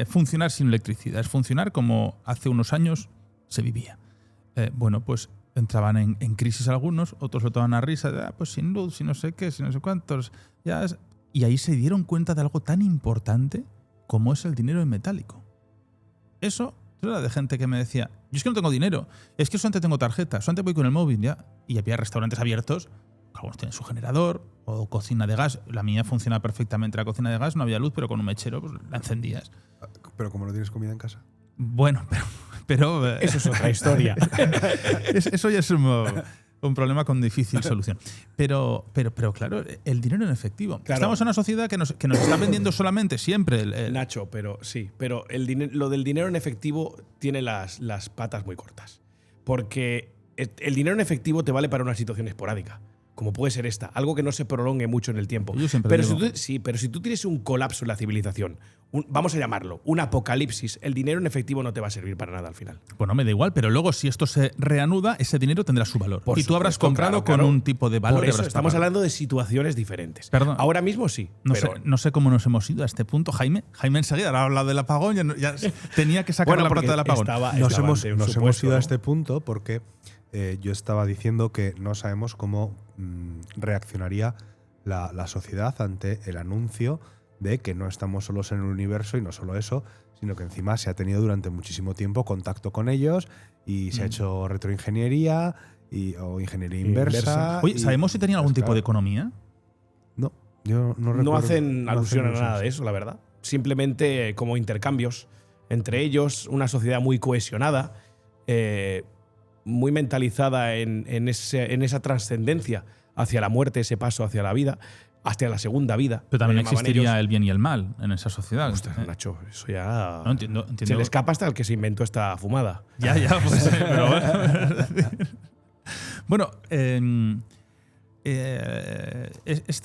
funcionar sin electricidad, es funcionar como hace unos años se vivía. Bueno, pues entraban en crisis algunos, otros lo tomaban a risa, pues sin luz, sin no sé qué, sin no sé cuántos. Y ahí se dieron cuenta de algo tan importante como es el dinero en metálico. Eso era de gente que me decía, yo es que no tengo dinero, es que solamente tengo tarjeta, solamente voy con el móvil, ya. Y había restaurantes abiertos, algunos tienen su generador o cocina de gas. La mía funciona perfectamente, la cocina de gas, no había luz, pero con un mechero pues, la encendías. ¿Pero como no tienes comida en casa? Bueno, pero eso es otra historia. Eso ya es un problema con difícil solución. Pero claro, el dinero en efectivo. Claro. Estamos en una sociedad que nos está vendiendo solamente siempre. Nacho, pero sí, pero lo del dinero en efectivo tiene las patas muy cortas. Porque el dinero en efectivo te vale para una situación esporádica, como puede ser esta, algo que no se prolongue mucho en el tiempo. Pero si tú tienes un colapso en la civilización, vamos a llamarlo, un apocalipsis, el dinero en efectivo no te va a servir para nada al final. Bueno, me da igual, pero luego si esto se reanuda, ese dinero tendrá su valor. Y tú habrás comprado con un tipo de valor. Por eso estamos hablando de situaciones diferentes. Perdón, ahora mismo sí. No sé cómo nos hemos ido a este punto. Jaime enseguida ha hablado del apagón, ya tenía que sacar la plata del apagón. Nos hemos ido a este punto porque yo estaba diciendo que no sabemos cómo reaccionaría la sociedad ante el anuncio de que no estamos solos en el universo, y no solo eso, sino que encima se ha tenido durante muchísimo tiempo contacto con ellos y se ha hecho retroingeniería o ingeniería inversa. Oye, ¿sabemos si tenían algún tipo de economía? No, yo no recuerdo. No hacen alusión a nada de eso, la verdad. Simplemente como intercambios entre ellos, una sociedad muy cohesionada, muy mentalizada en esa trascendencia hacia la muerte, ese paso hacia la vida, hasta la segunda vida. Pero también existiría el bien y el mal en esa sociedad. Ostras, Nacho, eso ya… No, entiendo. Se le escapa hasta el que se inventó esta fumada. Ya, pues sí, pero bueno. Bueno,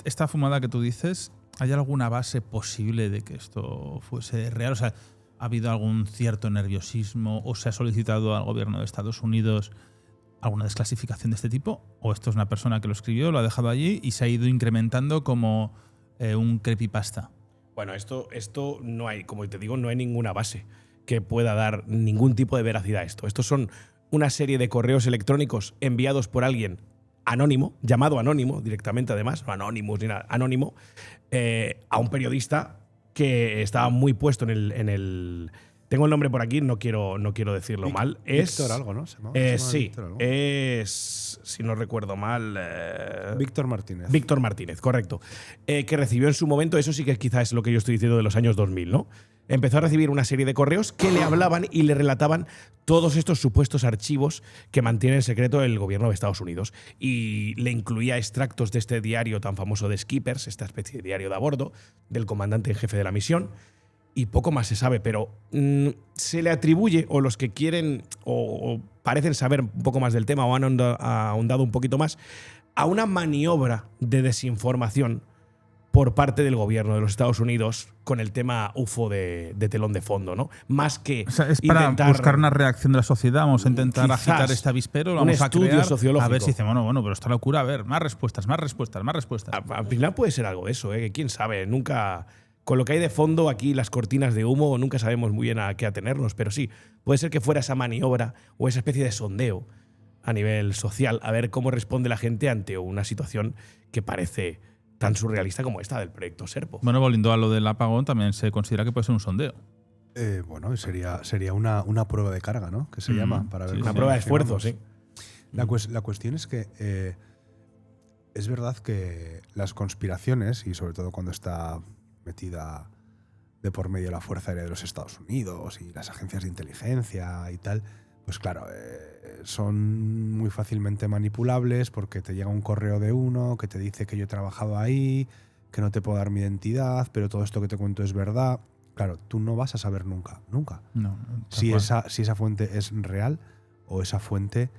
esta fumada que tú dices, ¿hay alguna base posible de que esto fuese real? O sea, ¿ha habido algún cierto nerviosismo o se ha solicitado al gobierno de Estados Unidos alguna desclasificación de este tipo? ¿O esto es una persona que lo escribió, lo ha dejado allí y se ha ido incrementando como un creepypasta? Bueno, esto no hay, como te digo, no hay ninguna base que pueda dar ningún tipo de veracidad a esto. Estos son una serie de correos electrónicos enviados por alguien anónimo, llamado anónimo directamente además, no Anonymous ni nada, anónimo, a un periodista que estaba muy puesto en el tengo el nombre por aquí, no quiero decirlo mal. Víctor algo, ¿no? Sí, es, si no recuerdo mal… Víctor Martínez. Víctor Martínez, correcto. Que recibió en su momento, eso sí que quizás es lo que yo estoy diciendo de los años 2000, ¿no? Empezó a recibir una serie de correos que le hablaban y le relataban todos estos supuestos archivos que mantiene en secreto el gobierno de Estados Unidos. Y le incluía extractos de este diario tan famoso de Skippers, esta especie de diario de a bordo del comandante en jefe de la misión. Y poco más se sabe, pero se le atribuye, o los que quieren o parecen saber un poco más del tema o han ahondado un poquito más, a una maniobra de desinformación por parte del gobierno de los Estados Unidos con el tema UFO de telón de fondo, ¿no? Más que O sea, es para buscar una reacción de la sociedad, vamos a intentar quizás agitar este avispero, lo un vamos a estudio crear, sociológico. a ver si dice, bueno, pero esta locura, a ver, más respuestas. Al final puede ser algo de eso, que quién sabe, nunca… Con lo que hay de fondo aquí, las cortinas de humo, nunca sabemos muy bien a qué atenernos, pero sí, puede ser que fuera esa maniobra o esa especie de sondeo a nivel social, a ver cómo responde la gente ante una situación que parece tan surrealista como esta del proyecto Serpo. Bueno, volviendo a lo del apagón, también se considera que puede ser un sondeo. Bueno, sería una prueba de carga, ¿no? Que se llama. Para ver sí, cómo Una prueba de esfuerzo, reaccionamos. sí. La cuestión es que es verdad que las conspiraciones, y sobre todo cuando está metida de por medio la Fuerza Aérea de los Estados Unidos y las agencias de inteligencia y tal, pues claro, son muy fácilmente manipulables porque te llega un correo de uno que te dice que yo he trabajado ahí, que no te puedo dar mi identidad, pero todo esto que te cuento es verdad. Claro, tú no vas a saber nunca. No, Si esa fuente es real o esa fuente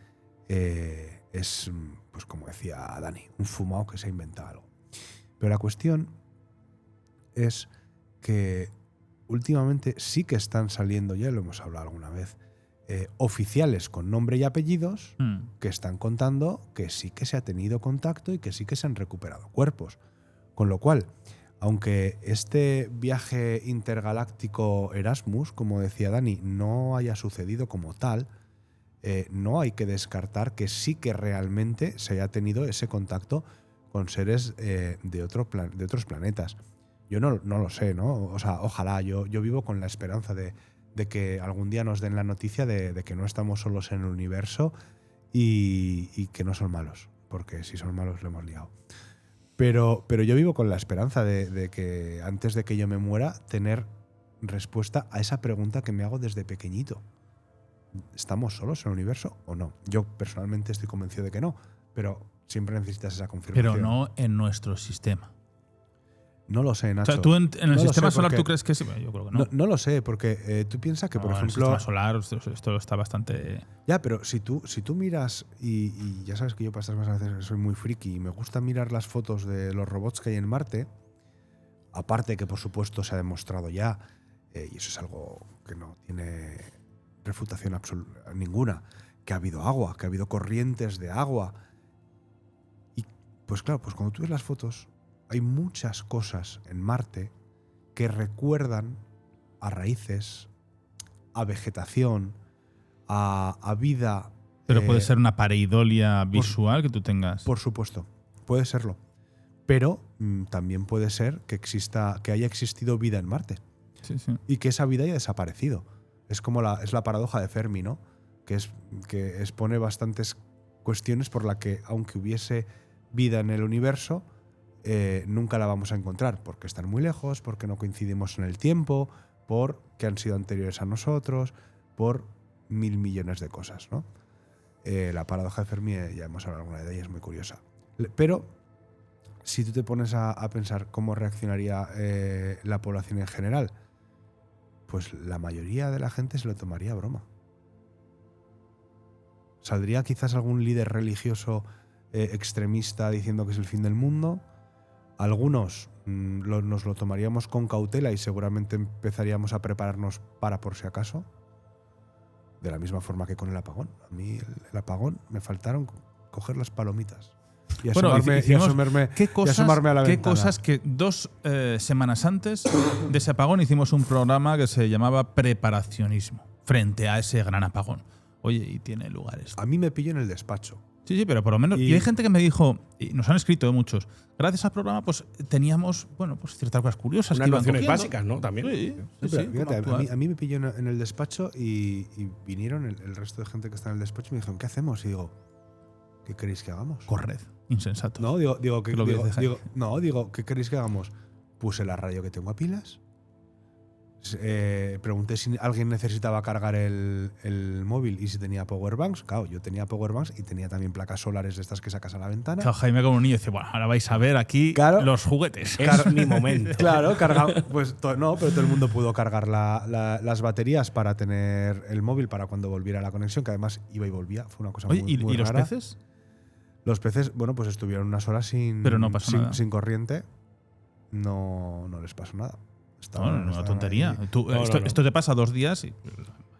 es, pues como decía Dani, un fumado que se ha inventado algo. Pero la cuestión es que últimamente sí que están saliendo, ya lo hemos hablado alguna vez, oficiales con nombre y apellidos que están contando que sí que se ha tenido contacto y que sí que se han recuperado cuerpos. Con lo cual, aunque este viaje intergaláctico Erasmus, como decía Dani, no haya sucedido como tal, no hay que descartar que sí que realmente se haya tenido ese contacto con seres de otros planetas. Yo no lo sé, ¿no? O sea, ojalá, yo vivo con la esperanza de que algún día nos den la noticia de que no estamos solos en el universo y que no son malos, porque si son malos lo hemos liado. Pero yo vivo con la esperanza de que antes de que yo me muera, tener respuesta a esa pregunta que me hago desde pequeñito. ¿Estamos solos en el universo o no? Yo personalmente estoy convencido de que no, pero siempre necesitas esa confirmación. Pero no en nuestro sistema. No lo sé, Nacho. O sea, tú en el No lo sistema sé solar porque- tú crees que sí. Bueno, yo creo que no. No lo sé, porque tú piensas que, por No, en el ejemplo… sistema solar esto está bastante… Ya, pero si tú miras, y ya sabes que yo para estas cosas a veces soy muy friki y me gusta mirar las fotos de los robots que hay en Marte, aparte que por supuesto se ha demostrado ya, y eso es algo que no tiene refutación ninguna, que ha habido agua, que ha habido corrientes de agua. Y pues claro, pues cuando tú ves las fotos, hay muchas cosas en Marte que recuerdan a raíces, a vegetación, a vida. Pero puede ser una pareidolia visual que tú tengas. Por supuesto, puede serlo. Pero también puede ser que haya existido vida en Marte Sí, sí. y que esa vida haya desaparecido. Es como la paradoja de Fermi, ¿no? Que expone bastantes cuestiones por la que, aunque hubiese vida en el universo, nunca la vamos a encontrar, porque están muy lejos, porque no coincidimos en el tiempo, porque han sido anteriores a nosotros, por 1.000 millones de cosas, ¿no? La paradoja de Fermi, ya hemos hablado alguna de ella, es muy curiosa. Pero si tú te pones a pensar cómo reaccionaría la población en general, pues la mayoría de la gente se lo tomaría a broma. ¿Saldría quizás algún líder religioso extremista diciendo que es el fin del mundo? Algunos nos lo tomaríamos con cautela y seguramente empezaríamos a prepararnos para por si acaso. De la misma forma que con el apagón. A mí el apagón me faltaron coger las palomitas y asomarme, ¿Qué cosas, asomarme a la qué ventana. cosas que 2 semanas antes de ese apagón hicimos un programa que se llamaba Preparacionismo frente a ese gran apagón? Oye, y tiene lugar esto. A mí me pilló en el despacho. Sí, pero por lo menos… Y hay gente que me dijo, y nos han escrito muchos, gracias al programa pues teníamos, bueno, pues ciertas cosas curiosas Unas que iban nociones cogiendo. básicas, ¿no? También. Sí, Pero fíjate, cómo actuar. a mí me pilló en el despacho y vinieron el resto de gente que está en el despacho y me dijeron, ¿qué hacemos? Y digo, ¿qué queréis que hagamos? Corred, insensatos. No, digo, Que lo voy a dejar. ¿qué queréis que hagamos? Puse la radio que tengo a pilas. Pregunté si alguien necesitaba cargar el móvil y si tenía powerbanks. Claro, yo tenía powerbanks y tenía también placas solares de estas que sacas a la ventana. Claro, Jaime como un niño dice, bueno, ahora vais a ver aquí Claro. los juguetes. Es mi momento. Claro, pues no, pero todo el mundo pudo cargar las baterías para tener el móvil para cuando volviera la conexión, que además iba y volvía. Fue una cosa Oye, muy ¿y los rara. peces? Los peces, bueno, pues estuvieron unas horas Pero no pasó nada. sin corriente. No les pasó nada. Una tontería. ahí. Esto te pasa 2 días y la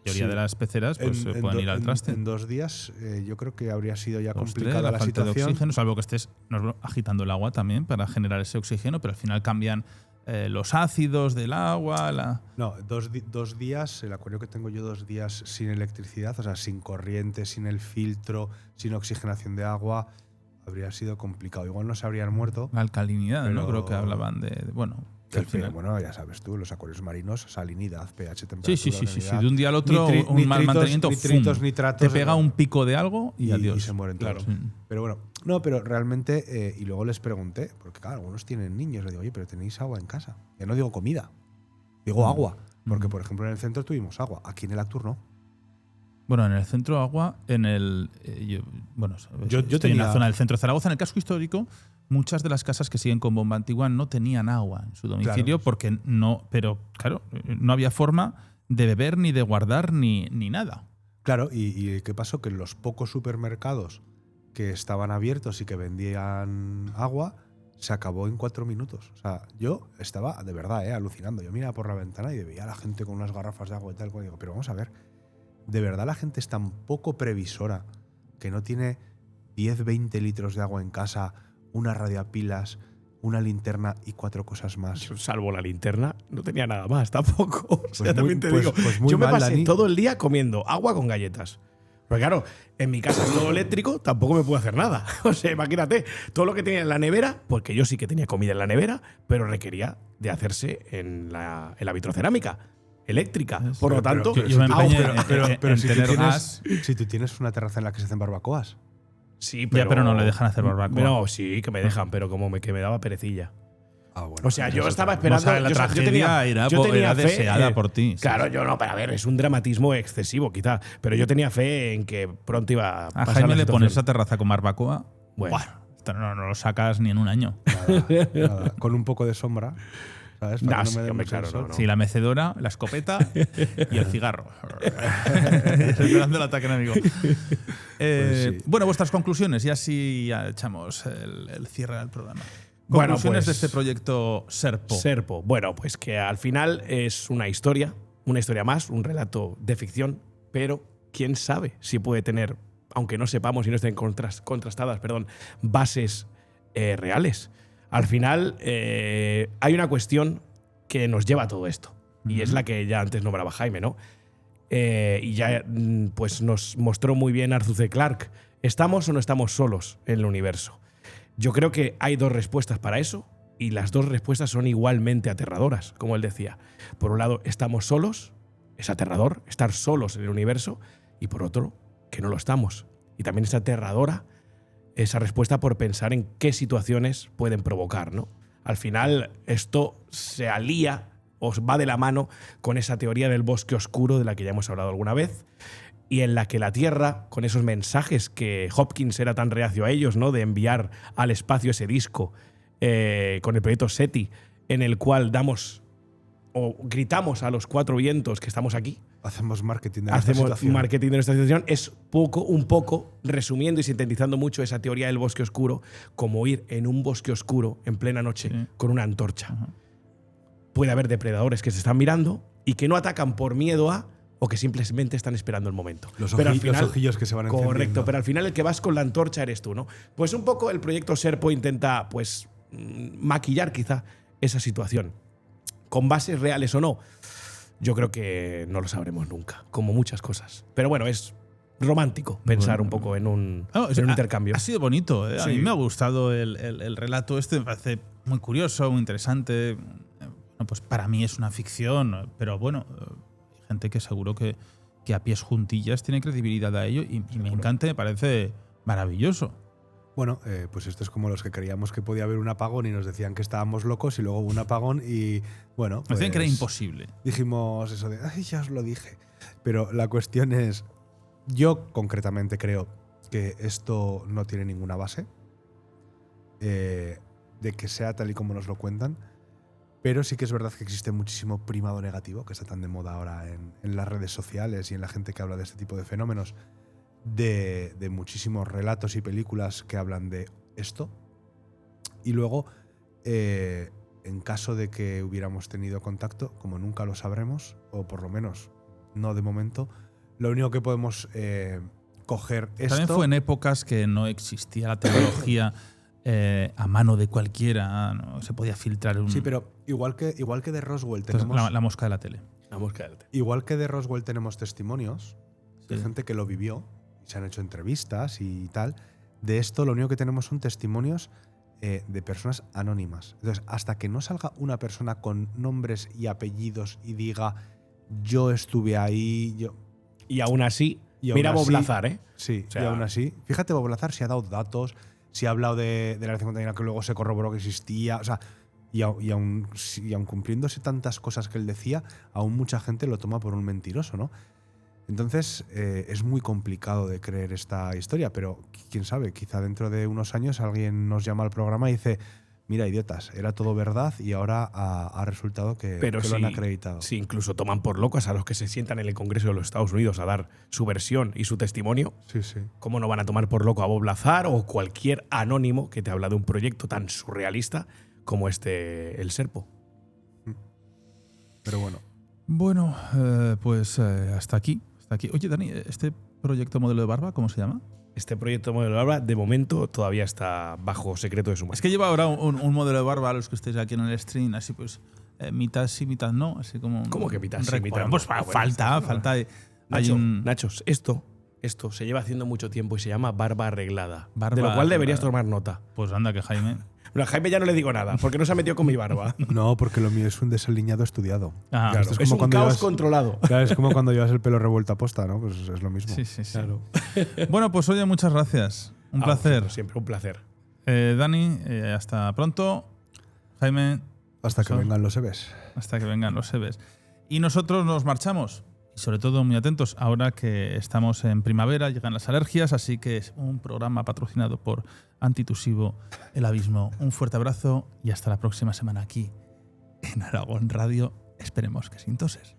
mayoría de las peceras pues, se pueden ir al traste. En 2 días yo creo que habría sido ya 2, 3, complicada la falta situación. de oxígeno, salvo que estés agitando el agua también para generar ese oxígeno, pero al final cambian los ácidos del agua. No, 2 días, el acuario que tengo yo 2 días sin electricidad, o sea, sin corriente, sin el filtro, sin oxigenación de agua, habría sido complicado. Igual no se habrían muerto. La alcalinidad, Pero- ¿no? Creo que hablaban de. Bueno, que al final. Bueno, ya sabes tú, los acuarios marinos, salinidad, pH, temperatura. Sí. salinidad, De un día al otro, un mal mantenimiento, nitritos, ¡fum! nitratos, te pega un pico de algo y adiós. Y se mueren todos. Sí. Pero bueno, no, pero realmente, y luego les pregunté, porque claro, algunos tienen niños, les digo, oye, pero tenéis agua en casa. Ya no digo comida, digo agua. Porque, por ejemplo, en el centro tuvimos agua, aquí en el Actur no. Bueno, en el centro agua, en el. Yo estoy tenía- en la zona del centro de Zaragoza, en el casco histórico, muchas de las casas que siguen con bomba antigua no tenían agua en su domicilio Claro. porque no. Pero claro, no había forma de beber, ni de guardar, ni nada. Claro, y ¿qué pasó? Que los pocos supermercados que estaban abiertos y que vendían agua, se acabó en 4 minutos. O sea, yo estaba de verdad alucinando. Yo miraba por la ventana y veía a la gente con unas garrafas de agua y tal. Y digo, pero vamos a ver, ¿de verdad la gente es tan poco previsora que no tiene 10, 20 litros de agua en casa, una radiopilas, una linterna y 4 cosas más? Yo, salvo la linterna, no tenía nada más tampoco. O sea, Pues también muy- te pues- digo. pues muy yo me mal, pasé Dani. todo el día comiendo agua con galletas. Porque claro, en mi casa es todo eléctrico, tampoco me puedo hacer nada. O sea, imagínate, todo lo que tenía en la nevera, porque yo sí que tenía comida en la nevera, pero requería de hacerse en la vitrocerámica eléctrica. Por lo tanto, yo me agua- empeñé en si, tener tú gas. tienes, si tú tienes una terraza en la que se hacen barbacoas. sí, Ya, pero no le dejan hacer barbacoa. No, sí, que me dejan, pero como que me daba perecilla. Ah, bueno, O sea, yo eso estaba también. esperando. La yo tragedia era fe, deseada por ti. Claro, yo no, pero a ver, es un dramatismo excesivo, quizá. Pero yo tenía fe en que pronto iba a A pasar Jaime la le situación. pones esa terraza con barbacoa. Bueno. ¡buah! Esto no lo sacas ni en un año. Nada, con un poco de sombra, ¿sabes? Para Nah, que sí, no me dé hombre, mucho claro, el sol. no, no. Sí, la mecedora, la escopeta y el cigarro. Esperando el ataque enemigo. Pues sí. Bueno, vuestras conclusiones y así ya echamos el cierre al programa. Bueno, Conclusiones pues, de este proyecto Serpo. Serpo. Bueno, pues que al final es una historia más, un relato de ficción, pero quién sabe si puede tener, aunque no sepamos y no estén contrastadas, bases reales. Al final hay una cuestión que nos lleva a todo esto, y es la que ya antes nombraba Jaime, ¿no? Y ya pues nos mostró muy bien Arthur C. Clarke. ¿Estamos o no estamos solos en el universo? Yo creo que hay 2 respuestas para eso, y las 2 respuestas son igualmente aterradoras, como él decía. Por un lado, estamos solos, es aterrador estar solos en el universo, y por otro, que no lo estamos. Y también es aterradora esa respuesta por pensar en qué situaciones pueden provocar, ¿no? Al final, esto se alía o va de la mano con esa teoría del bosque oscuro de la que ya hemos hablado alguna vez, y en la que la Tierra, con esos mensajes que Hopkins era tan reacio a ellos, ¿no? De enviar al espacio ese disco con el proyecto SETI, en el cual damos o gritamos a los 4 vientos que estamos aquí, Hacemos marketing de nuestra hacemos situación. marketing de nuestra situación, es un poco, resumiendo y sintetizando mucho esa teoría del bosque oscuro, como ir en un bosque oscuro en plena noche Sí. con una antorcha. Puede haber depredadores que se están mirando y que no atacan por miedo a, o que simplemente están esperando el momento. Los Pero al ojillos, final- los ojillos que se van encendiendo. Correcto, pero al final el que vas con la antorcha eres tú, ¿no? Pues un poco el proyecto Serpo intenta, pues, maquillar quizá esa situación. ¿Con bases reales o no? Yo creo que no lo sabremos nunca, como muchas cosas. Pero bueno, es romántico pensar Bueno. un poco en un, No, en un intercambio. Ha sido bonito. A Sí. mí me ha gustado el relato este. Me parece muy curioso, muy interesante. Bueno, pues para mí es una ficción, pero bueno, hay gente que seguro que a pies juntillas tiene credibilidad a ello y me encanta, me parece maravilloso. Bueno, pues esto es como los que creíamos que podía haber un apagón y nos decían que estábamos locos y luego hubo un apagón y bueno, Me decían que era pues imposible. dijimos eso de, ay, ya os lo dije. Pero la cuestión es, yo concretamente creo que esto no tiene ninguna base de que sea tal y como nos lo cuentan, pero sí que es verdad que existe muchísimo primado negativo, que está tan de moda ahora en las redes sociales y en la gente que habla de este tipo de fenómenos, de muchísimos relatos y películas que hablan de esto. Y luego, en caso de que hubiéramos tenido contacto, como nunca lo sabremos, o por lo menos no de momento, lo único que podemos coger esto… También fue en épocas que no existía la tecnología a mano de cualquiera, no se podía filtrar un… Sí, pero igual que de Roswell Entonces, tenemos… la mosca de la tele. La mosca del té. Igual que de Roswell tenemos testimonios de Sí. gente que lo vivió y se han hecho entrevistas y tal. De esto lo único que tenemos son testimonios de personas anónimas. Entonces, hasta que no salga una persona con nombres y apellidos y diga yo estuve ahí, yo… Y aún así, Y aún mira así- Bob Lazar, ¿eh? Sí, O sea- y aún así… Fíjate, Bob Lazar si ha dado datos, si ha hablado de la 51 que luego se corroboró que existía, o sea… Y aún cumpliéndose tantas cosas que él decía, aún mucha gente lo toma por un mentiroso, ¿no? Entonces, es muy complicado de creer esta historia, pero quién sabe, quizá dentro de unos años alguien nos llama al programa y dice, mira, idiotas, era todo verdad y ahora ha resultado que lo han acreditado. Si incluso toman por locos a los que se sientan en el Congreso de los Estados Unidos a dar su versión y su testimonio, Sí, sí. ¿cómo no van a tomar por loco a Bob Lazar o cualquier anónimo que te habla de un proyecto tan surrealista como el Serpo? Pero bueno, Bueno, pues hasta aquí. Oye, Dani, ¿este proyecto modelo de barba cómo se llama? Este proyecto modelo de barba, de momento, todavía está bajo secreto de sumisión. Es que lleva ahora un modelo de barba a los que estéis aquí en el stream, así pues, mitad sí, mitad no, así como… ¿Cómo que mitad sí, recuerdo. mitad no? Pues Ah, bueno, falta. Hay Nacho, un… Nachos, esto se lleva haciendo mucho tiempo y se llama barba arreglada. Barba de lo cual deberías arreglada. tomar nota. Pues anda, que Jaime… Bueno, a Jaime ya no le digo nada, porque no se ha metido con mi barba. no, porque lo mío es un desaliñado estudiado. Ah, Claro, esto es, es como un cuando caos llevas- controlado. Claro, es como cuando llevas el pelo revuelto a posta, ¿no? Pues es lo mismo. sí, sí, sí. Claro. Bueno, pues oye, muchas gracias. Un A placer. vosotros, siempre un placer. Dani, hasta pronto. Jaime, Hasta que Eso. vengan los EVEs. hasta que vengan los EVEs. Y nosotros nos marchamos. Y sobre todo muy atentos ahora que estamos en primavera, llegan las alergias, así que es un programa patrocinado por Antitusivo El Abismo. Un fuerte abrazo y hasta la próxima semana aquí en Aragón Radio. Esperemos que sin toses.